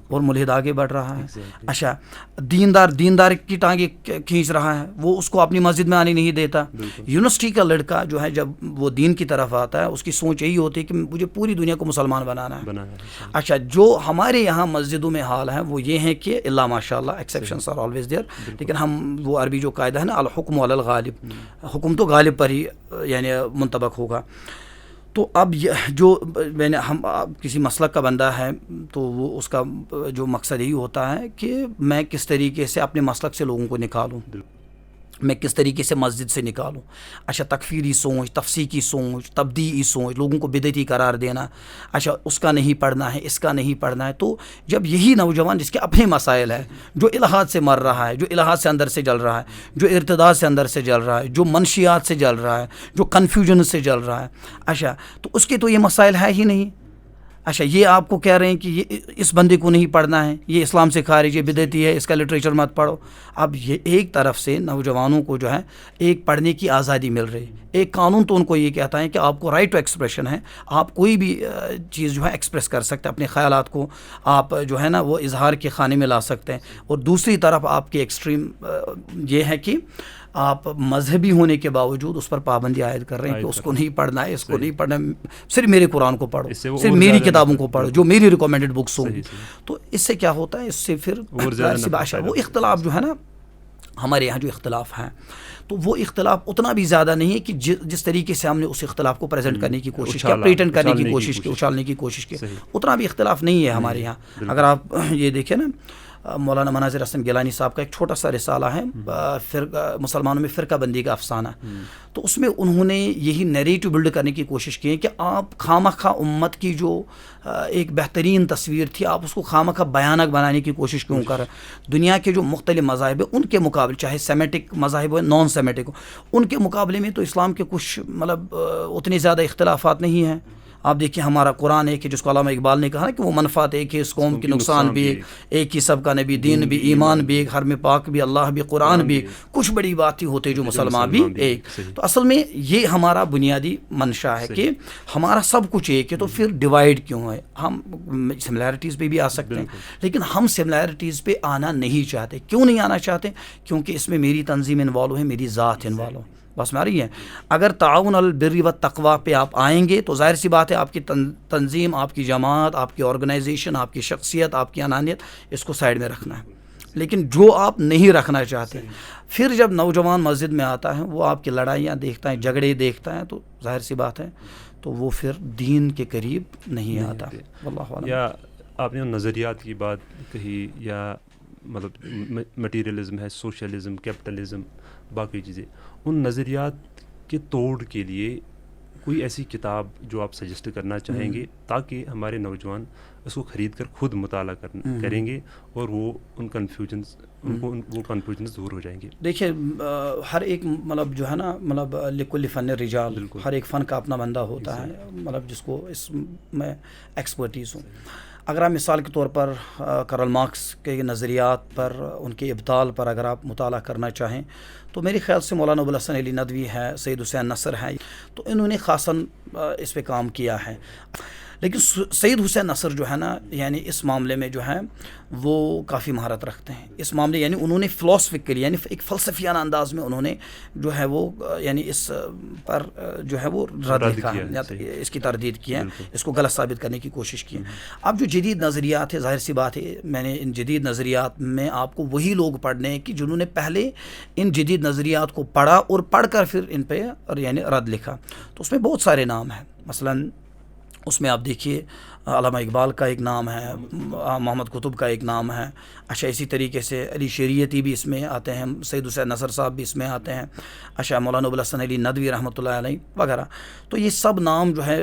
اور ملحد آگے بڑھ رہا ہے. اچھا دیندار کی ٹانگیں کھینچ رہا ہے, وہ اس کو اپنی مسجد میں آنے نہیں دیتا. یونیورسٹی کا لڑکا جو ہے جب وہ دین کی طرف آتا ہے اس کی سوچ یہی ہوتی ہے کہ مجھے پوری دنیا کو مسلمان بنانا ہے. اچھا جو ہمارے یہاں مسجدوں میں حال ہے وہ یہ ہے کہ اللہ ماشاء اللہ ایکسیپشنس آر آلویز دیئر, لیکن ہم وہ عربی جو قاعدہ ہے نا الحکم علی الغالب, حکم تو غالب پر ہی یعنی منطبق ہوگا. تو اب جو میں نے ہم کسی مسلک کا بندہ ہے تو وہ اس کا جو مقصد یہی ہوتا ہے کہ میں کس طریقے سے اپنے مسلک سے لوگوں کو نکالوں, میں کس طریقے سے مسجد سے نکالوں. اچھا تکفیری سوچ, تفسیقی سوچ, تبدیعی سوچ, لوگوں کو بدعتی قرار دینا, اچھا اس کا نہیں پڑھنا ہے, اس کا نہیں پڑھنا ہے. تو جب یہی نوجوان جس کے اپنے مسائل ہے, جو الحاد سے مر رہا ہے, جو الحاد سے اندر سے جل رہا ہے, جو ارتداد سے اندر سے جل رہا ہے, جو منشیات سے جل رہا ہے, جو کنفیوژن سے جل رہا ہے, اچھا تو اس کے تو یہ مسائل ہے ہی نہیں. اچھا یہ آپ کو کہہ رہے ہیں کہ یہ اس بندے کو نہیں پڑھنا ہے, یہ اسلام سے خارج ہے, بدعتی ہے, اس کا لٹریچر مت پڑھو. اب یہ ایک طرف سے نوجوانوں کو جو ہے ایک پڑھنے کی آزادی مل رہی ہے. ایک قانون تو ان کو یہ کہتا ہے کہ آپ کو رائٹ ٹو ایکسپریشن ہے, آپ کوئی بھی چیز جو ہے ایکسپریس کر سکتے ہیں, اپنے خیالات کو آپ جو ہے نا وہ اظہار کے خانے میں لا سکتے ہیں. اور دوسری طرف آپ کی ایکسٹریم یہ ہے کہ آپ مذہبی ہونے کے باوجود اس پر پابندی عائد کر رہے ہیں کہ اس کو نہیں پڑھنا ہے, اس کو نہیں پڑھنا ہے, صرف میرے قرآن کو پڑھو, صرف میری کتابوں کو پڑھو, جو میری ریکمینڈڈ بکس ہوں گی. تو اس سے کیا ہوتا ہے, اس سے پھر وہ اختلاف جو ہے نا ہمارے یہاں جو اختلاف ہیں تو وہ اختلاف اتنا بھی زیادہ نہیں ہے کہ جس طریقے سے ہم نے اس اختلاف کو پریزنٹ کرنے کی کوشش کی, پریٹنڈ کرنے کی کوشش کی, اچھالنے کی کوشش کی, اتنا بھی اختلاف نہیں ہے ہمارے یہاں. اگر آپ یہ دیکھیں نا مولانا مناظر حسن گیلانی صاحب کا ایک چھوٹا سا رسالہ ہے مسلمانوں میں فرقہ بندی کا افسانہ, تو اس میں انہوں نے یہی نیریٹو بلڈ کرنے کی کوشش کی ہے کہ آپ خواہ امت کی جو ایک بہترین تصویر تھی آپ اس کو خواہ بیانک بنانے کی کوشش کیوں کر. دنیا کے جو مختلف مذاہب ہیں ان کے مقابلے, چاہے سیمیٹک مذاہب ہو نان سیمیٹک ہو, ان کے مقابلے میں تو اسلام کے کچھ مطلب اتنے زیادہ اختلافات نہیں ہیں. آپ دیکھیں ہمارا قرآن ایک ہے, جس کو علامہ اقبال نے کہا نا کہ وہ منفعت ایک ہے, اس قوم کی نقصان بھی ایک ہی, سب کا نبی دین بھی, ایمان بھی ایک, حرم پاک بھی, اللہ بھی, قرآن بھی, کچھ بڑی بات ہی ہوتے جو مسلمان بھی ایک. تو اصل میں یہ ہمارا بنیادی منشا ہے کہ ہمارا سب کچھ ایک ہے, تو پھر ڈیوائڈ کیوں ہے. ہم سملیرٹیز پہ بھی آ سکتے ہیں لیکن ہم سملیرٹیز پہ آنا نہیں چاہتے. کیوں نہیں آنا چاہتے؟ کیونکہ اس میں میری تنظیم انوالو ہے, میری ذات انوالو ہے. بس میں رہی ہے. اگر تعاون البر والتقوی پہ آپ آئیں گے تو ظاہر سی بات ہے آپ کی تنظیم, آپ کی جماعت, آپ کی آرگنائزیشن, آپ کی شخصیت, آپ کی انانیت, اس کو سائڈ میں رکھنا ہے. لیکن جو آپ نہیں رکھنا چاہتے, پھر جب نوجوان مسجد میں آتا ہے وہ آپ کی لڑائیاں دیکھتا ہے, جھگڑے دیکھتا ہے, تو ظاہر سی بات ہے تو وہ پھر دین کے قریب نہیں آتا. واللہ اعلم. یا آپ نے نظریات کی بات کہی, یا مطلب مٹیریلزم ہے, سوشلزم, کیپٹلزم, باقی چیزیں, ان نظریات کے توڑ کے لیے کوئی ایسی کتاب جو آپ سجیسٹ کرنا چاہیں گے تاکہ ہمارے نوجوان اس کو خرید کر خود مطالعہ کریں گے اور وہ ان کنفیوژنس وہ کنفیوژنس دور ہو جائیں گے؟ دیکھیے ہر ایک مطلب جو ہے نا مطلب لکل فن رجال, ہر ایک فن کا اپنا بندہ ہوتا ہے مطلب جس کو اس میں ایکسپرٹیز ہوں. اگر آپ مثال کے طور پر کرل مارکس کے نظریات پر, ان کے ابطال پر اگر آپ مطالعہ کرنا چاہیں تو میرے خیال سے مولانا ابوالحسن علی ندوی ہے, سید حسین نصر ہے, تو انہوں نے خاصاً اس پہ کام کیا ہے. لیکن سید حسین نصر جو ہے نا یعنی اس معاملے میں جو ہے وہ کافی مہارت رکھتے ہیں اس معاملے, یعنی انہوں نے فلاسفیکلی یعنی ایک فلسفیانہ انداز میں انہوں نے جو ہے وہ یعنی اس پر جو ہے وہ رد لکھا ہے, اس کی تردید کی ہے, اس کو غلط ثابت کرنے کی کوشش کی ہے. اب جو جدید نظریات ہے, ظاہر سی بات ہے میں نے ان جدید نظریات میں آپ کو وہی لوگ پڑھنے ہیں کہ جنہوں نے پہلے ان جدید نظریات کو پڑھا اور پڑھ کر پھر ان پہ یعنی رد لکھا. تو اس میں بہت سارے نام ہیں, مثلاً اس میں آپ دیکھیے علامہ اقبال کا ایک نام ہے, محمد قطب کا ایک نام ہے. اچھا اسی طریقے سے علی شریعتی بھی اس میں آتے ہیں, سید حسین نصر صاحب بھی اس میں آتے ہیں. اچھا مولانا ابوالحسن علی ندوی رحمۃ اللہ علیہ وغیرہ. تو یہ سب نام جو ہے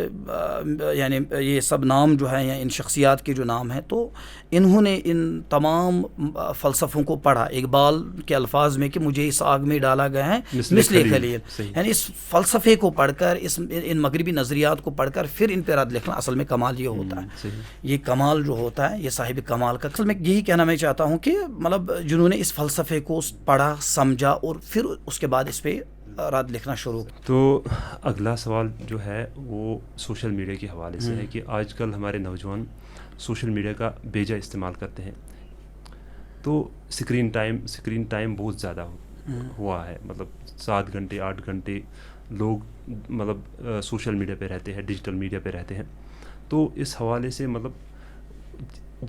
یعنی یہ سب نام جو ہے یا ان شخصیات کے جو نام ہیں تو انہوں نے ان تمام فلسفوں کو پڑھا. اقبال کے الفاظ میں کہ مجھے اس آگ میں ڈالا گیا ہے مثل خلیل, یعنی اس فلسفے کو پڑھ کر ان مغربی نظریات کو پڑھ کر پھر ان پہ رد لکھنا اصل میں کمال یہ ہوتا ہے. یہ کمال جو ہوتا ہے یہ صاحب کمال کا. اصل میں یہی کہنا میں چاہتا ہوں کہ مطلب جنہوں نے اس فلسفے کو پڑھا, سمجھا اور پھر اس کے بعد اس پہ رد لکھنا شروع. تو اگلا سوال جو ہے وہ سوشل میڈیا کے حوالے سے ہے کہ آج کل ہمارے نوجوان سوشل میڈیا کا بیجا استعمال کرتے ہیں. تو اسکرین ٹائم بہت زیادہ ہوا ہے. مطلب 7 گھنٹے 8 گھنٹے لوگ مطلب سوشل میڈیا پہ رہتے ہیں, ڈیجیٹل میڈیا پہ رہتے ہیں. تو اس حوالے سے مطلب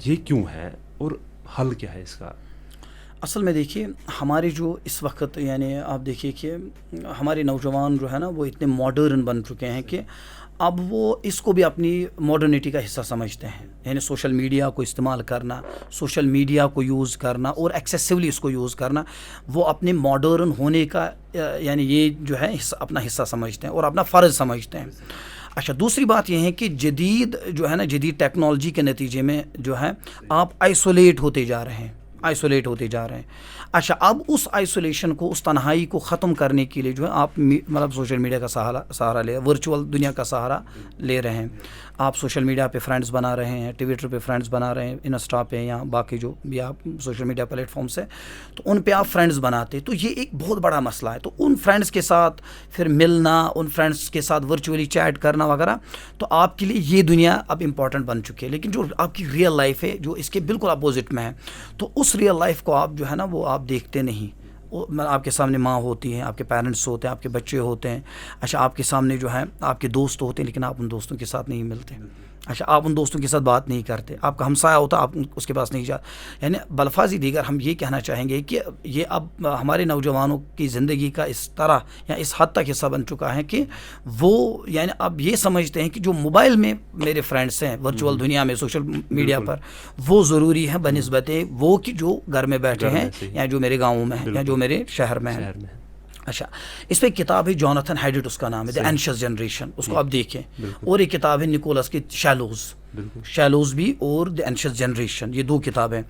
یہ کیوں ہے اور حل کیا ہے اس کا؟ اصل میں دیکھیے ہمارے جو اس وقت یعنی آپ دیکھیے کہ ہمارے نوجوان جو ہے نا وہ اتنے ماڈرن بن چکے ہیں کہ اب وہ اس کو بھی اپنی ماڈرنٹی کا حصہ سمجھتے ہیں. یعنی سوشل میڈیا کو استعمال کرنا, سوشل میڈیا کو یوز کرنا اور ایکسیسولی اس کو یوز کرنا, وہ اپنے ماڈرن ہونے کا یعنی یہ جو ہے اپنا حصہ سمجھتے ہیں اور اپنا فرض سمجھتے ہیں. اچھا, دوسری بات یہ ہے کہ جدید جو ہے نا جدید ٹیکنالوجی کے نتیجے میں جو ہے آپ آئسولیٹ ہوتے جا رہے ہیں. اچھا, اب اس آئسولیشن کو, اس تنہائی کو ختم کرنے کے لیے جو ہے آپ مطلب سوشل میڈیا کا سہارا لے, ورچوئل دنیا کا سہارا لے رہے ہیں. آپ سوشل میڈیا پہ فرینڈز بنا رہے ہیں, ٹویٹر پہ فرینڈز بنا رہے ہیں, انسٹا پہ یا باقی جو بھی آپ سوشل میڈیا پلیٹ فارمس ہیں تو ان پہ آپ فرینڈز بناتے. تو یہ ایک بہت بڑا مسئلہ ہے. تو ان فرینڈز کے ساتھ پھر ملنا, ان فرینڈز کے ساتھ ورچولی چیٹ کرنا وغیرہ, تو آپ کے لیے یہ دنیا اب امپورٹنٹ بن چکی ہے. لیکن جو آپ کی ریئل لائف ہے جو اس کے بالکل اپوزٹ میں ہے, تو اس ریئل لائف کو آپ جو ہے نا وہ آپ دیکھتے نہیں. آپ کے سامنے ماں ہوتی ہیں, آپ کے پیرنٹس ہوتے ہیں, آپ کے بچے ہوتے ہیں. اچھا, آپ کے سامنے جو ہے آپ کے دوست ہوتے ہیں لیکن آپ ان دوستوں کے ساتھ نہیں ملتے. اچھا, آپ ان دوستوں کے ساتھ بات نہیں کرتے. آپ کا ہمسایہ ہوتا آپ اس کے پاس نہیں جاتے. یعنی بلفاظی دیگر ہم یہ کہنا چاہیں گے کہ یہ اب ہمارے نوجوانوں کی زندگی کا اس طرح یا اس حد تک حصہ بن چکا ہے کہ وہ یعنی اب یہ سمجھتے ہیں کہ جو موبائل میں میرے فرینڈس ہیں ورچوئل دنیا میں سوشل میڈیا پر, وہ ضروری ہے بنسبت وہ کہ جو گھر میں بیٹھے ہیں یا جو میرے گاؤں میں ہیں یا جو میرے شہر میں ہیں. اچھا, اس پہ ایک کتاب ہے جوناتھن ہیڈٹ اس کا نام ہے, دی اینشیس جنریشن, اس کو آپ دیکھیں. اور ایک کتاب ہے نکولس کی شیلوز بھی اور دی اینشیس جنریشن, یہ 2 کتابیں.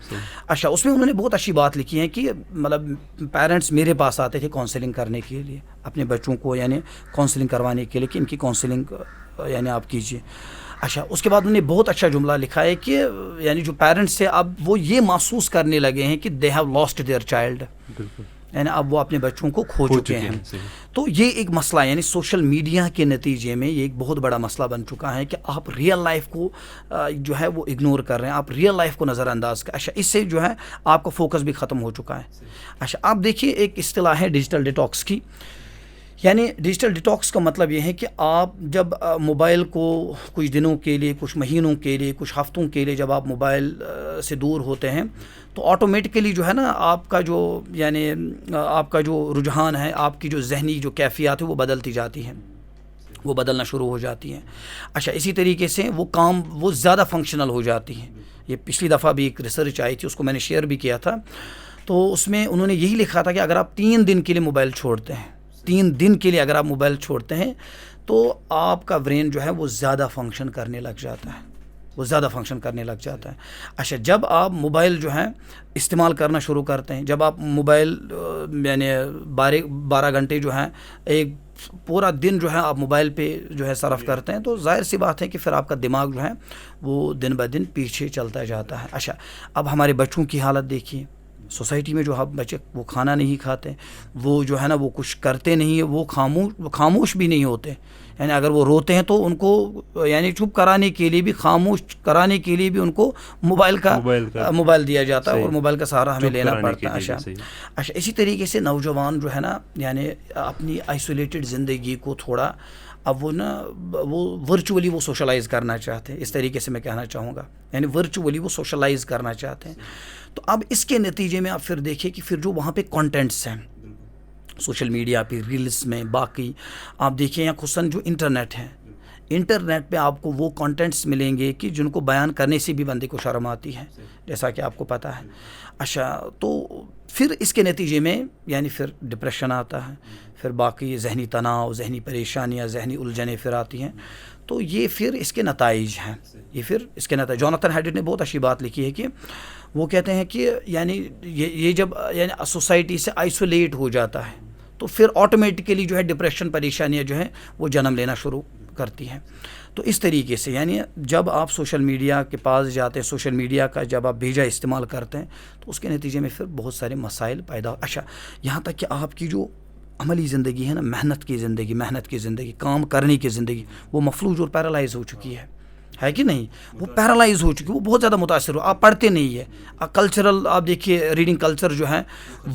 اچھا, اس میں انہوں نے بہت اچھی بات لکھی ہے کہ مطلب پیرنٹس میرے پاس آتے تھے کاؤنسلنگ کرنے کے لیے اپنے بچوں کو, یعنی کاؤنسلنگ کروانے کے لیے کہ ان کی کاؤنسلنگ یعنی آپ کیجیے. اچھا, اس کے بعد انہوں نے بہت اچھا جملہ لکھا ہے کہ یعنی جو پیرنٹس ہیں اب وہ یہ محسوس کرنے لگے ہیں کہ they have lost their child, یعنی اب وہ اپنے بچوں کو کھو چکے ہیں. تو یہ ایک مسئلہ یعنی سوشل میڈیا کے نتیجے میں یہ ایک بہت بڑا مسئلہ بن چکا ہے کہ آپ ریئل لائف کو جو ہے وہ اگنور کر رہے ہیں, آپ ریئل لائف کو نظر انداز کر. اچھا, اس سے جو ہے آپ کا فوکس بھی ختم ہو چکا ہے. اچھا, آپ دیکھیے ایک اصطلاح ہے ڈیجیٹل ڈیٹاکس کی. یعنی ڈیجیٹل ڈیٹاکس کا مطلب یہ ہے کہ آپ جب موبائل کو کچھ دنوں کے لیے, کچھ مہینوں کے لیے, کچھ ہفتوں کے لیے جب آپ موبائل سے دور ہوتے ہیں تو آٹومیٹیکلی جو ہے نا آپ کا جو یعنی آپ کا جو رجحان ہے, آپ کی جو ذہنی جو کیفیات ہے وہ بدلتی جاتی ہیں, وہ بدلنا شروع ہو جاتی ہیں. اچھا, اسی طریقے سے وہ زیادہ فنکشنل ہو جاتی ہیں. یہ پچھلی دفعہ بھی ایک ریسرچ آئی تھی, اس کو میں نے شیئر بھی کیا تھا. تو اس میں انہوں نے یہی لکھا تھا کہ اگر آپ 3 دن کے لیے موبائل چھوڑتے ہیں, 3 دن کے لیے اگر آپ موبائل چھوڑتے ہیں تو آپ کا برین جو ہے وہ زیادہ فنکشن کرنے لگ جاتا ہے, اچھا, جب آپ موبائل جو ہے استعمال کرنا شروع کرتے ہیں, جب آپ موبائل یعنی 12 گھنٹے جو ہیں ایک پورا دن جو ہے آپ موبائل پہ جو ہے صرف کرتے ہیں, تو ظاہر سی بات ہے کہ پھر آپ کا دماغ جو ہے وہ دن بہ دن پیچھے چلتا جاتا ہے. اچھا, اب ہمارے بچوں کی حالت دیکھیے. سوسائٹی میں جو بچے وہ کھانا نہیں کھاتے, وہ جو ہے نا وہ کچھ کرتے نہیں ہیں, وہ خاموش بھی نہیں ہوتے. یعنی اگر وہ روتے ہیں تو ان کو یعنی چپ کرانے کے لیے بھی, خاموش کرانے کے لیے بھی ان کو موبائل دیا جاتا ہے اور موبائل کا سہارا ہمیں لینا پڑتا ہے. اچھا, اسی طریقے سے نوجوان جو ہے نا یعنی اپنی آئسولیٹڈ زندگی کو تھوڑا اب وہ ورچولی وہ سوشلائز کرنا چاہتے ہیں. اس طریقے سے میں کہنا چاہوں گا, یعنی ورچولی وہ سوشلائز کرنا چاہتے ہیں. تو اب اس کے نتیجے میں آپ پھر دیکھیں کہ پھر جو وہاں پہ کانٹینٹس ہیں سوشل میڈیا پہ, ریلز میں, باقی آپ دیکھیں یا خصوصاً جو انٹرنیٹ ہے, انٹرنیٹ پہ آپ کو وہ کانٹینٹس ملیں گے کہ جن کو بیان کرنے سے بھی بندے کو شرم آتی ہے, جیسا کہ آپ کو پتہ ہے. اچھا, تو پھر اس کے نتیجے میں یعنی پھر ڈپریشن آتا ہے, پھر باقی ذہنی تناؤ, ذہنی پریشانیاں, ذہنی الجھنیں پھر آتی ہیں. تو یہ پھر اس کے نتائج ہیں, جوناتھن ہیڈٹ نے بہت اچھی بات لکھی ہے کہ وہ کہتے ہیں کہ یعنی یہ جب یعنی سوسائٹی سے آئسولیٹ ہو جاتا ہے تو پھر آٹومیٹکلی جو ہے ڈپریشن, پریشانیاں جو ہیں وہ جنم لینا شروع کرتی ہیں. تو اس طریقے سے یعنی جب آپ سوشل میڈیا کے پاس جاتے ہیں, سوشل میڈیا کا جب آپ بیجا استعمال کرتے ہیں تو اس کے نتیجے میں پھر بہت سارے مسائل پیدا اچھا, یہاں تک کہ آپ کی جو عملی زندگی ہے نا, محنت کی زندگی, کام کرنے کی زندگی, وہ مفلوج اور پیرالائز ہو چکی ہے. ہے کہ نہیں, وہ پیرالائز ہو چکی, وہ بہت زیادہ متاثر ہو. آپ پڑھتے نہیں ہے, کلچرل آپ دیکھیے ریڈنگ کلچر جو ہے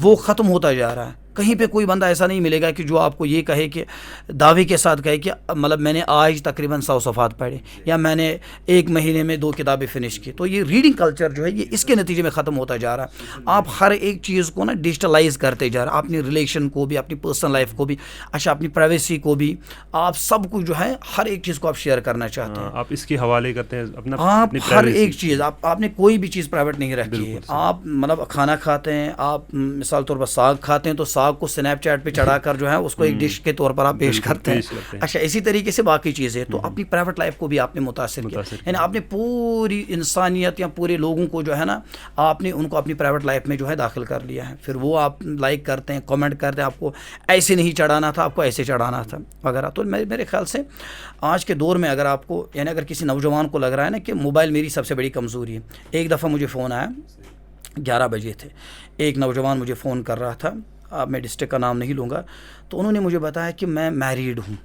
وہ ختم ہوتا جا رہا ہے. کہیں پہ کوئی بندہ ایسا نہیں ملے گا کہ جو آپ کو یہ کہے کہ دعوے کے ساتھ کہے کہ مطلب میں نے آج تقریباً 100 صفحات پڑھے یا میں نے ایک مہینے میں 2 کتابیں فنش کی. تو یہ ریڈنگ کلچر جو ہے یہ اس کے نتیجے میں ختم ہوتا جا رہا ہے. آپ ہر ایک چیز کو نا ڈیجیٹلائز کرتے جا رہے ہیں, اپنی ریلیشن کو بھی, اپنی پرسنل لائف کو بھی, اچھا اپنی پرائیویسی کو بھی, آپ سب کچھ جو ہے ہر ایک چیز کو آپ شیئر کرنا چاہتے ہیں. آپ اس کے حوالے کرتے ہیں اپنا, آپ ہر ایک چیز, آپ نے کوئی بھی چیز پرائیویٹ نہیں رکھی ہے. آپ مطلب کھانا کھاتے ہیں, آپ مثال طور پر ساگ کھاتے ہیں تو ساگ کو اسنیپ چیٹ پہ چڑھا کر جو ہے اس کو ایک ڈش کے طور پر آپ پیش کرتے ہیں. اچھا اسی طریقے سے باقی چیزیں, تو اپنی پرائیویٹ لائف کو بھی آپ نے متاثر کیا, یعنی آپ نے پوری انسانیت یا پورے لوگوں کو جو ہے نا آپ نے ان کو اپنی پرائیویٹ لائف میں جو ہے داخل کر لیا ہے. پھر وہ آپ لائک کرتے ہیں, کامنٹ کرتے ہیں, آپ کو ایسے نہیں چڑھانا تھا, آپ کو ایسے چڑھانا تھا وغیرہ. تو میرے خیال سے آج کے دور میں اگر آپ کو, یعنی اگر کسی نوجوان کو لگ رہا ہے نا کہ موبائل میری سب سے بڑی کمزوری ہے. ایک دفعہ مجھے فون آیا, 11 بجے تھے, ایک نوجوان مجھے فون کر رہا تھا, اب میں ڈسٹرکٹ کا نام نہیں لوں گا, تو انہوں نے مجھے بتایا کہ میں میریڈ ہوں,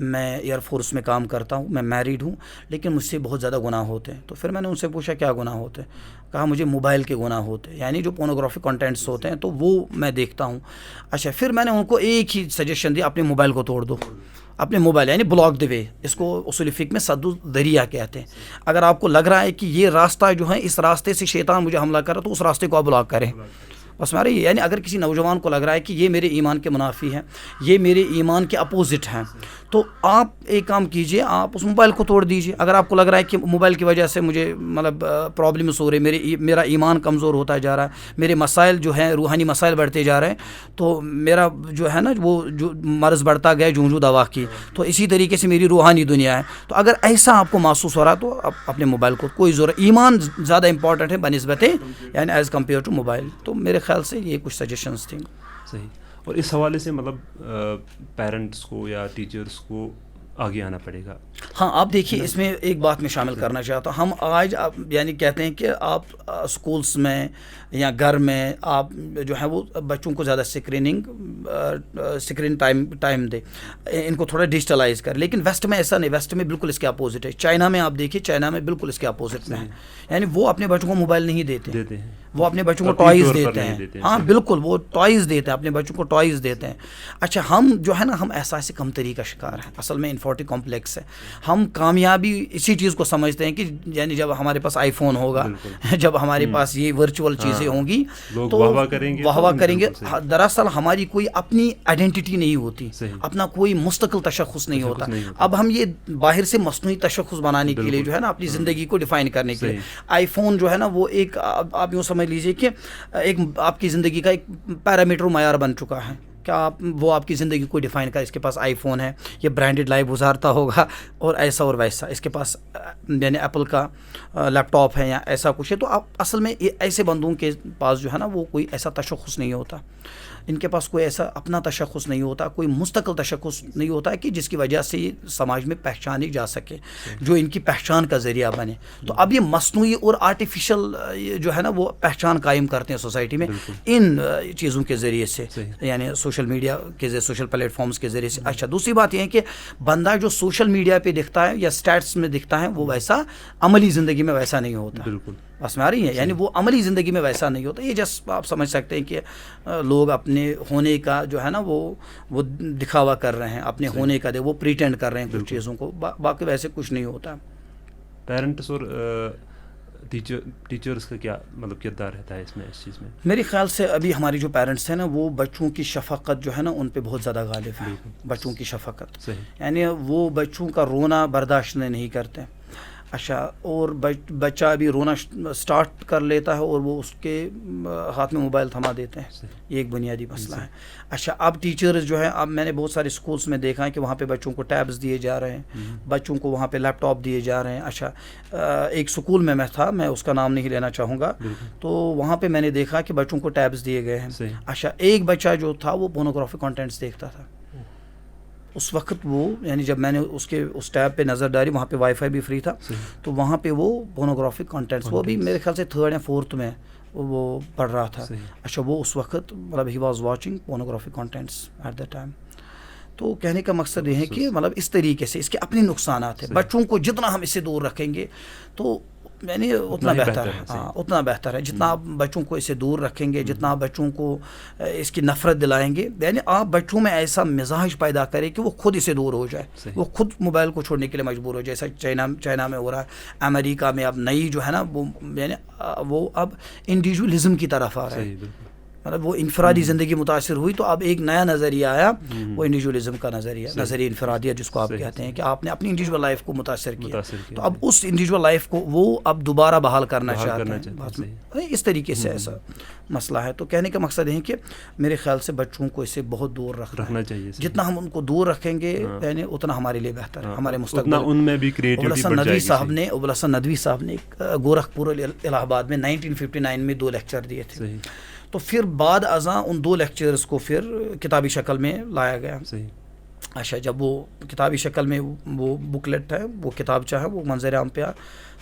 میں ایئر فورس میں کام کرتا ہوں, میں میریڈ ہوں, لیکن مجھ سے بہت زیادہ گناہ ہوتے ہیں. تو پھر میں نے ان سے پوچھا کیا گناہ ہوتے ہیں؟ کہا مجھے موبائل کے گناہ ہوتے ہیں, یعنی جو پورنوگرافک کنٹینٹس ہوتے ہیں تو وہ میں دیکھتا ہوں. اچھا پھر میں نے ان کو ایک ہی سجیشن دیا, اپنے موبائل کو توڑ دو, اپنے موبائل یعنی بلاک دی وے, اس کو اصول فقہ میں سد الذریعہ کہتے ہیں. اگر آپ کو لگ رہا ہے کہ یہ راستہ جو ہے اس راستے سے شیطان مجھے حملہ کر رہا ہے تو اس راستے کو آپ بلاک کریں. بس ہمارے یعنی اگر کسی نوجوان کو لگ رہا ہے کہ یہ میرے ایمان کے منافی ہیں, یہ میرے ایمان کے اپوزٹ ہیں, تو آپ ایک کام کیجئے, آپ اس موبائل کو توڑ دیجئے. اگر آپ کو لگ رہا ہے کہ موبائل کی وجہ سے مجھے مطلب پرابلمس ہو رہے, میرا ایمان کمزور ہوتا جا رہا ہے, میرے مسائل جو ہیں روحانی مسائل بڑھتے جا رہے ہیں, تو میرا جو ہے نا وہ جو مرض بڑھتا گیا جوں دوا کی, تو اسی طریقے سے میری روحانی دنیا ہے. تو اگر ایسا آپ کو محسوس ہو رہا ہے تو اپنے موبائل کو, کوئی ضرورت, ایمان زیادہ امپورٹنٹ ہے بنسبت یعنی ایز کمپیئر ٹو موبائل. تو میرے خیال سے یہ کچھ سجیشنز تھیں. صحیح. اور اس حوالے سے مطلب پیرنٹس کو یا ٹیچرس کو آگے آنا پڑے گا. ہاں آپ دیکھیے, اس میں ایک بات میں شامل کرنا چاہتا ہوں. ہم آج یعنی کہتے ہیں کہ آپ اسکولس میں یا گھر میں آپ جو ہے وہ بچوں کو زیادہ اسکرین ٹائم دے, ان کو تھوڑا ڈیجیٹلائز کر. لیکن ویسٹ میں ایسا نہیں, ویسٹ میں بالکل اس کے اپوزٹ ہے. چائنا میں آپ دیکھیے, چائنا میں بالکل اس کے اپوزٹ میں ہے, یعنی وہ اپنے بچوں کو موبائل نہیں دیتے ہیں, وہ اپنے بچوں کو ٹوائز دیتے ہیں. ہاں بالکل, وہ ٹوائز دیتے ہیں, اپنے بچوں کو ٹوائز دیتے ہیں. اچھا ہم جو ہے نا ہم احساس کمتری کا شکار ہیں, اصل میں انفیریٹی کمپلیکس ہے. ہم کامیابی اسی چیز کو سمجھتے ہیں کہ یعنی جب ہمارے پاس آئی فون ہوگا, جب ہمارے پاس یہ ورچوئل چیزیں ہوں گی تو واہ کریں گے. دراصل ہماری کوئی اپنی آئیڈینٹی نہیں ہوتی, اپنا کوئی مستقل تشخص نہیں ہوتا. اب ہم یہ باہر سے مصنوعی تشخص بنانے کے لیے جو ہے نا اپنی زندگی کو ڈیفائن کرنے کے لیے آئی فون جو ہے نا وہ ایک آپ یوں سمجھ لیجئے کہ ایک آپ کی زندگی کا ایک پیرامیٹر معیار بن چکا ہے. کیا وہ آپ کی زندگی کو ڈیفائن کرے, اس کے پاس آئی فون ہے, یہ برانڈڈ لائف گزارتا ہوگا اور ایسا اور ویسا, اس کے پاس یعنی ایپل کا لیپ ٹاپ ہے یا ایسا کچھ ہے. تو آپ اصل میں ایسے بندوں کے پاس جو ہے نا وہ کوئی ایسا تشخص نہیں ہوتا, ان کے پاس کوئی ایسا اپنا تشخص نہیں ہوتا, کوئی مستقل تشخص نہیں ہوتا کہ جس کی وجہ سے یہ سماج میں پہچانی جا سکے, جو ان کی پہچان کا ذریعہ بنے. تو اب یہ مصنوعی اور آرٹیفیشل جو ہے نا وہ پہچان قائم کرتے ہیں سوسائٹی میں ان چیزوں کے ذریعے سے, یعنی سوشل میڈیا کے ذریعے, سوشل پلیٹ فارمز کے ذریعے سے. اچھا دوسری بات یہ ہے کہ بندہ جو سوشل میڈیا پہ دکھتا ہے یا اسٹیٹس میں دکھتا ہے وہ ویسا عملی زندگی میں ویسا نہیں ہوتا. بالکل بس میں آ رہی ہے, یعنی وہ عملی زندگی میں ویسا نہیں ہوتا. یہ جسٹ آپ سمجھ سکتے ہیں کہ لوگ اپنے ہونے کا جو ہے نا وہ دکھاوا کر رہے ہیں, اپنے ہونے کا وہ پریٹینڈ کر رہے ہیں کچھ چیزوں کو, باقی ویسے کچھ نہیں ہوتا. پیرنٹس اور ٹیچرز کا کیا مطلب کردار رہتا ہے اس میں, اس چیز میں؟ میرے خیال سے ابھی ہماری جو پیرنٹس ہیں نا وہ بچوں کی شفقت جو ہے نا ان پہ بہت زیادہ غالب ہے. بچوں کی شفقت, یعنی وہ بچوں کا رونا برداشت نہیں کرتے. اچھا اور بچہ ابھی رونا سٹارٹ کر لیتا ہے اور وہ اس کے ہاتھ میں موبائل تھما دیتے ہیں, یہ ایک بنیادی مسئلہ ہے. اچھا اب ٹیچرز جو ہیں, اب میں نے بہت سارے اسکولس میں دیکھا ہے کہ وہاں پہ بچوں کو ٹیبز دیے جا رہے ہیں, بچوں کو وہاں پہ لیپ ٹاپ دیے جا رہے ہیں. اچھا ایک اسکول میں تھا, میں اس کا نام نہیں لینا چاہوں گا, تو وہاں پہ میں نے دیکھا کہ بچوں کو ٹیبز دیے گئے ہیں. اچھا ایک بچہ جو تھا وہ پورنوگرافک کانٹینٹس دیکھتا تھا اس وقت, وہ یعنی جب میں نے اس ٹیب پہ نظر ڈالی, وہاں پہ وائی فائی بھی فری تھا, تو وہاں پہ وہ پورنوگرافک کانٹینٹس, وہ بھی میرے خیال سے 3rd یا 4th میں وہ پڑھ رہا تھا. اچھا وہ اس وقت مطلب he was watching pornographic contents at the time. تو کہنے کا مقصد یہ ہے کہ مطلب اس طریقے سے اس کے اپنے نقصانات ہیں. بچوں کو جتنا ہم اس سے دور رکھیں گے تو یعنی اتنا بہتر ہے. ہاں اتنا بہتر ہے. جتنا آپ بچوں کو اس سے دور رکھیں گے, جتنا آپ بچوں کو اس کی نفرت دلائیں گے, یعنی آپ بچوں میں ایسا مزاج پیدا کریں کہ وہ خود اس سے دور ہو جائے, وہ خود موبائل کو چھوڑنے کے لیے مجبور ہو جائے. جیسا چائنا میں ہو رہا ہے, امریکہ میں اب نئی جو ہے نا وہ یعنی وہ اب انڈیویجولزم کی طرف آ رہا ہے. مطلب وہ انفرادی زندگی متاثر ہوئی تو اب ایک نیا نظریہ آیا, وہ انڈیویجولزم کا نظریہ, نظریہ انفرادیت جس کو آپ کہتے ہیں, کہ آپ نے اپنی انڈیویجول لائف کو متاثر کیا, تو اب اس انڈیویجول لائف کو وہ اب دوبارہ بحال کرنا چاہتے ہیں. اس طریقے سے ایسا مسئلہ ہے. تو کہنے کا مقصد ہے کہ میرے خیال سے بچوں کو اس سے بہت دور رکھنا چاہیے. جتنا ہم ان کو دور رکھیں گے یعنی اتنا ہمارے لیے بہتر ہے, ہمارے مستقبل. ان میں بھی ابو الحسن ندوی صاحب نے گورکھپور الہ آباد میں 1959 میں 2 لیکچر دیے تھے. تو پھر بعد ازاں ان 2 لیکچرز کو پھر کتابی شکل میں لایا گیا. اچھا, جب وہ کتابی شکل میں وہ بکلیٹ ہے, وہ کتابچہ ہے, وہ منظر عام پہ آ,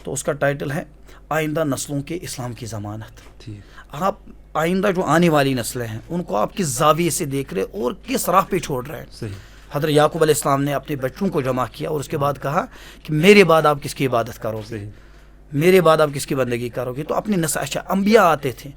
تو اس کا ٹائٹل ہے آئندہ نسلوں کے اسلام کی ضمانت. آپ آئندہ جو آنے والی نسلیں ہیں ان کو آپ کس زاویے سے دیکھ رہے اور کس راہ پہ چھوڑ رہے ہیں. حضرت یعقوب علیہ السلام نے اپنے بچوں کو جمع کیا اور اس کے بعد کہا کہ میرے بعد آپ کس کی عبادت کرو گے, میرے بعد آپ کس کی بندگی کرو گے. تو اپنی نسل, اچھا انبیاء آتے تھے,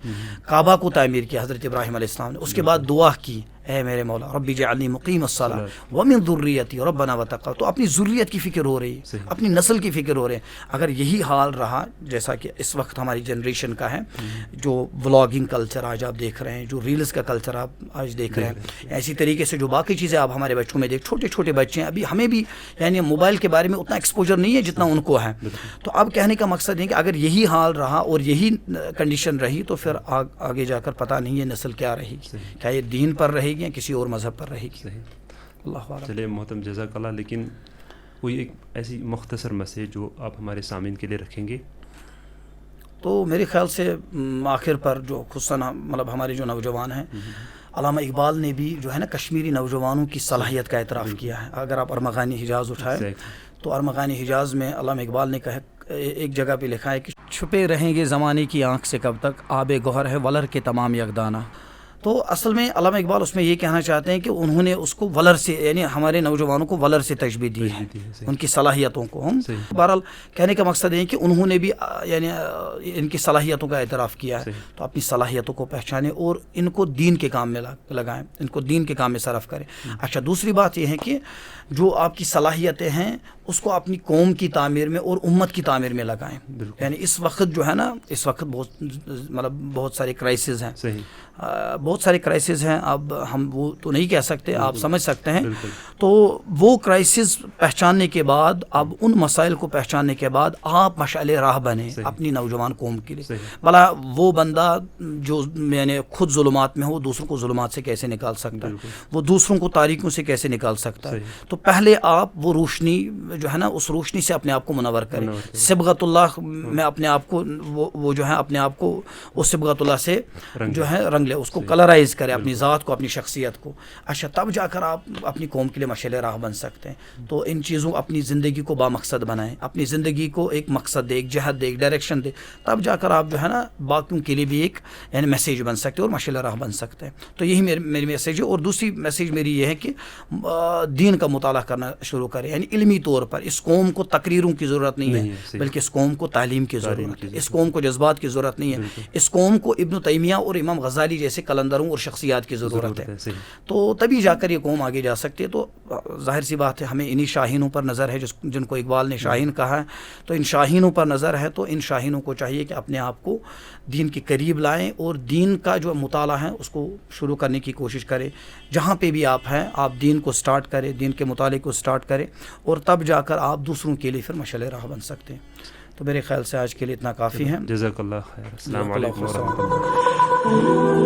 کعبہ کو تعمیر کیا حضرت ابراہیم علیہ السلام نے, اس کے بعد دعا کی اے میرے مولا ربی اجعلنی مقیم الصلاۃ ومن ذریتی ربنا وتقبل. تو اپنی ذریت کی فکر ہو رہی ہے, اپنی نسل کی فکر ہو رہی ہے. اگر یہی حال رہا جیسا کہ اس وقت ہماری جنریشن کا ہے, جو ولاگنگ کلچر آج آپ دیکھ رہے ہیں, جو ریلز کا کلچر آپ آج دیکھ رہے ہیں, اسی طریقے سے جو باقی چیزیں آپ ہمارے بچوں میں دیکھ, چھوٹے چھوٹے بچے ہیں, ابھی ہمیں بھی یعنی موبائل کے بارے میں اتنا ایکسپوجر نہیں ہے جتنا ان کو ہے. تو اب کہنے کا مقصد ہے کہ اگر یہی حال رہا اور یہی کنڈیشن رہی تو پھر آگے جا کر پتہ نہیں ہے نسل کیا رہے گی, کیا یہ دین پر رہے گی یا کسی اور مذہب پر رہے گی. اللہ عالم. چلے محترم جزاک اللہ, لیکن کوئی ایک ایسی مختصر میسیج جو آپ ہمارے سامعین کے لیے رکھیں گے؟ تو میرے خیال سے آخر پر جو خصوصاً مطلب ہمارے جو نوجوان ہیں, علامہ اقبال نے بھی جو ہے نا کشمیری نوجوانوں کی صلاحیت کا اعتراف کیا ہے. اگر آپ ارمغانی حجاز اٹھائیں تو ارمغانی حجاز میں علامہ اقبال نے کہا, ایک جگہ پہ لکھا ہے کہ چھپے رہیں گے زمانے کی آنکھ سے کب تک, آب گوہر ہے ولر کے تمام یکدانہ. تو اصل میں علامہ اقبال اس میں یہ کہنا چاہتے ہیں کہ انہوں نے اس کو ولر سے یعنی ہمارے نوجوانوں کو ولر سے تشبیہ دی ہے, ان کی صلاحیتوں کو. ہم بہرحال کہنے کا مقصد ہے کہ انہوں نے بھی یعنی ان کی صلاحیتوں کا اعتراف کیا ہے. تو اپنی صلاحیتوں کو پہچانیں اور ان کو دین کے کام میں لگائیں, ان کو دین کے کام میں صرف کریں. اچھا, دوسری بات یہ ہے کہ جو آپ کی صلاحیتیں ہیں اس کو اپنی قوم کی تعمیر میں اور امت کی تعمیر میں لگائیں. یعنی اس وقت جو ہے نا, اس وقت بہت سارے کرائسز ہیں, بہت سارے کرائسز ہیں. اب ہم وہ تو نہیں کہہ سکتے, آپ سمجھ سکتے ہیں. تو وہ کرائسز پہچاننے کے بعد, اب ان مسائل کو پہچاننے کے بعد آپ مشعل راہ بنیں اپنی نوجوان قوم کے لیے. بھلا وہ بندہ جو یعنی خود ظلمات میں ہو دوسروں کو ظلمات سے کیسے نکال سکتا ہے, وہ دوسروں کو تاریکیوں سے کیسے نکال سکتا ہے. تو پہلے آپ وہ روشنی جو ہے نا اس روشنی سے اپنے آپ کو منور کریں. صبغت اللہ میں اپنے آپ کو وہ جو ہے اپنے آپ کو اس صبغت اللہ سے جو ہے رنگ لے, اس کو کلرائز کرے, اپنی ذات کو, اپنی شخصیت کو. اچھا, تب جا کر آپ اپنی قوم کے لیے مشعل راہ بن سکتے ہیں. تو ان چیزوں اپنی زندگی کو بامقصد بنائیں, اپنی زندگی کو ایک مقصد دے, ایک جہت دے, ایک ڈائریکشن دے. تب جا کر آپ جو ہے نا باقیوں کے لیے بھی ایک یعنی میسیج بن سکتے ہیں اور مشعل راہ بن سکتے ہیں. تو یہی میری میسیج ہے. اور دوسری میسیج میری یہ ہے کہ دین کا مطالعہ کرنا شروع کریں, یعنی علمی طور پر. اس قوم کو تقریروں کی ضرورت نہیں ہے, بلکہ اس قوم کو تعلیم کی ضرورت ہے. اس قوم کو جذبات کی ضرورت نہیں ہے, اس قوم کو ابن تیمیہ اور امام غزالی جیسے کلندروں اور شخصیات کی ضرورت ہے. تو تبھی جا کر یہ قوم آگے جا سکتی ہے. تو ظاہر سی بات ہے ہمیں انہی شاہینوں پر نظر ہے جن کو اقبال نے شاہین کہا ہے. تو ان شاہینوں پر نظر ہے, تو ان شاہینوں کو چاہیے کہ اپنے آپ کو دین کے قریب لائیں اور دین کا جو مطالعہ ہے اس کو شروع کرنے کی کوشش کریں. جہاں پہ بھی آپ ہیں آپ دین کو سٹارٹ کریں, دین کے مطالعے کو سٹارٹ کریں, اور تب جا کر آپ دوسروں کے لیے پھر مشعل راہ بن سکتے ہیں. تو میرے خیال سے آج کے لیے اتنا کافی ہے. جزاک اللہ خیر. السلام علیکم ورحمۃ اللہ.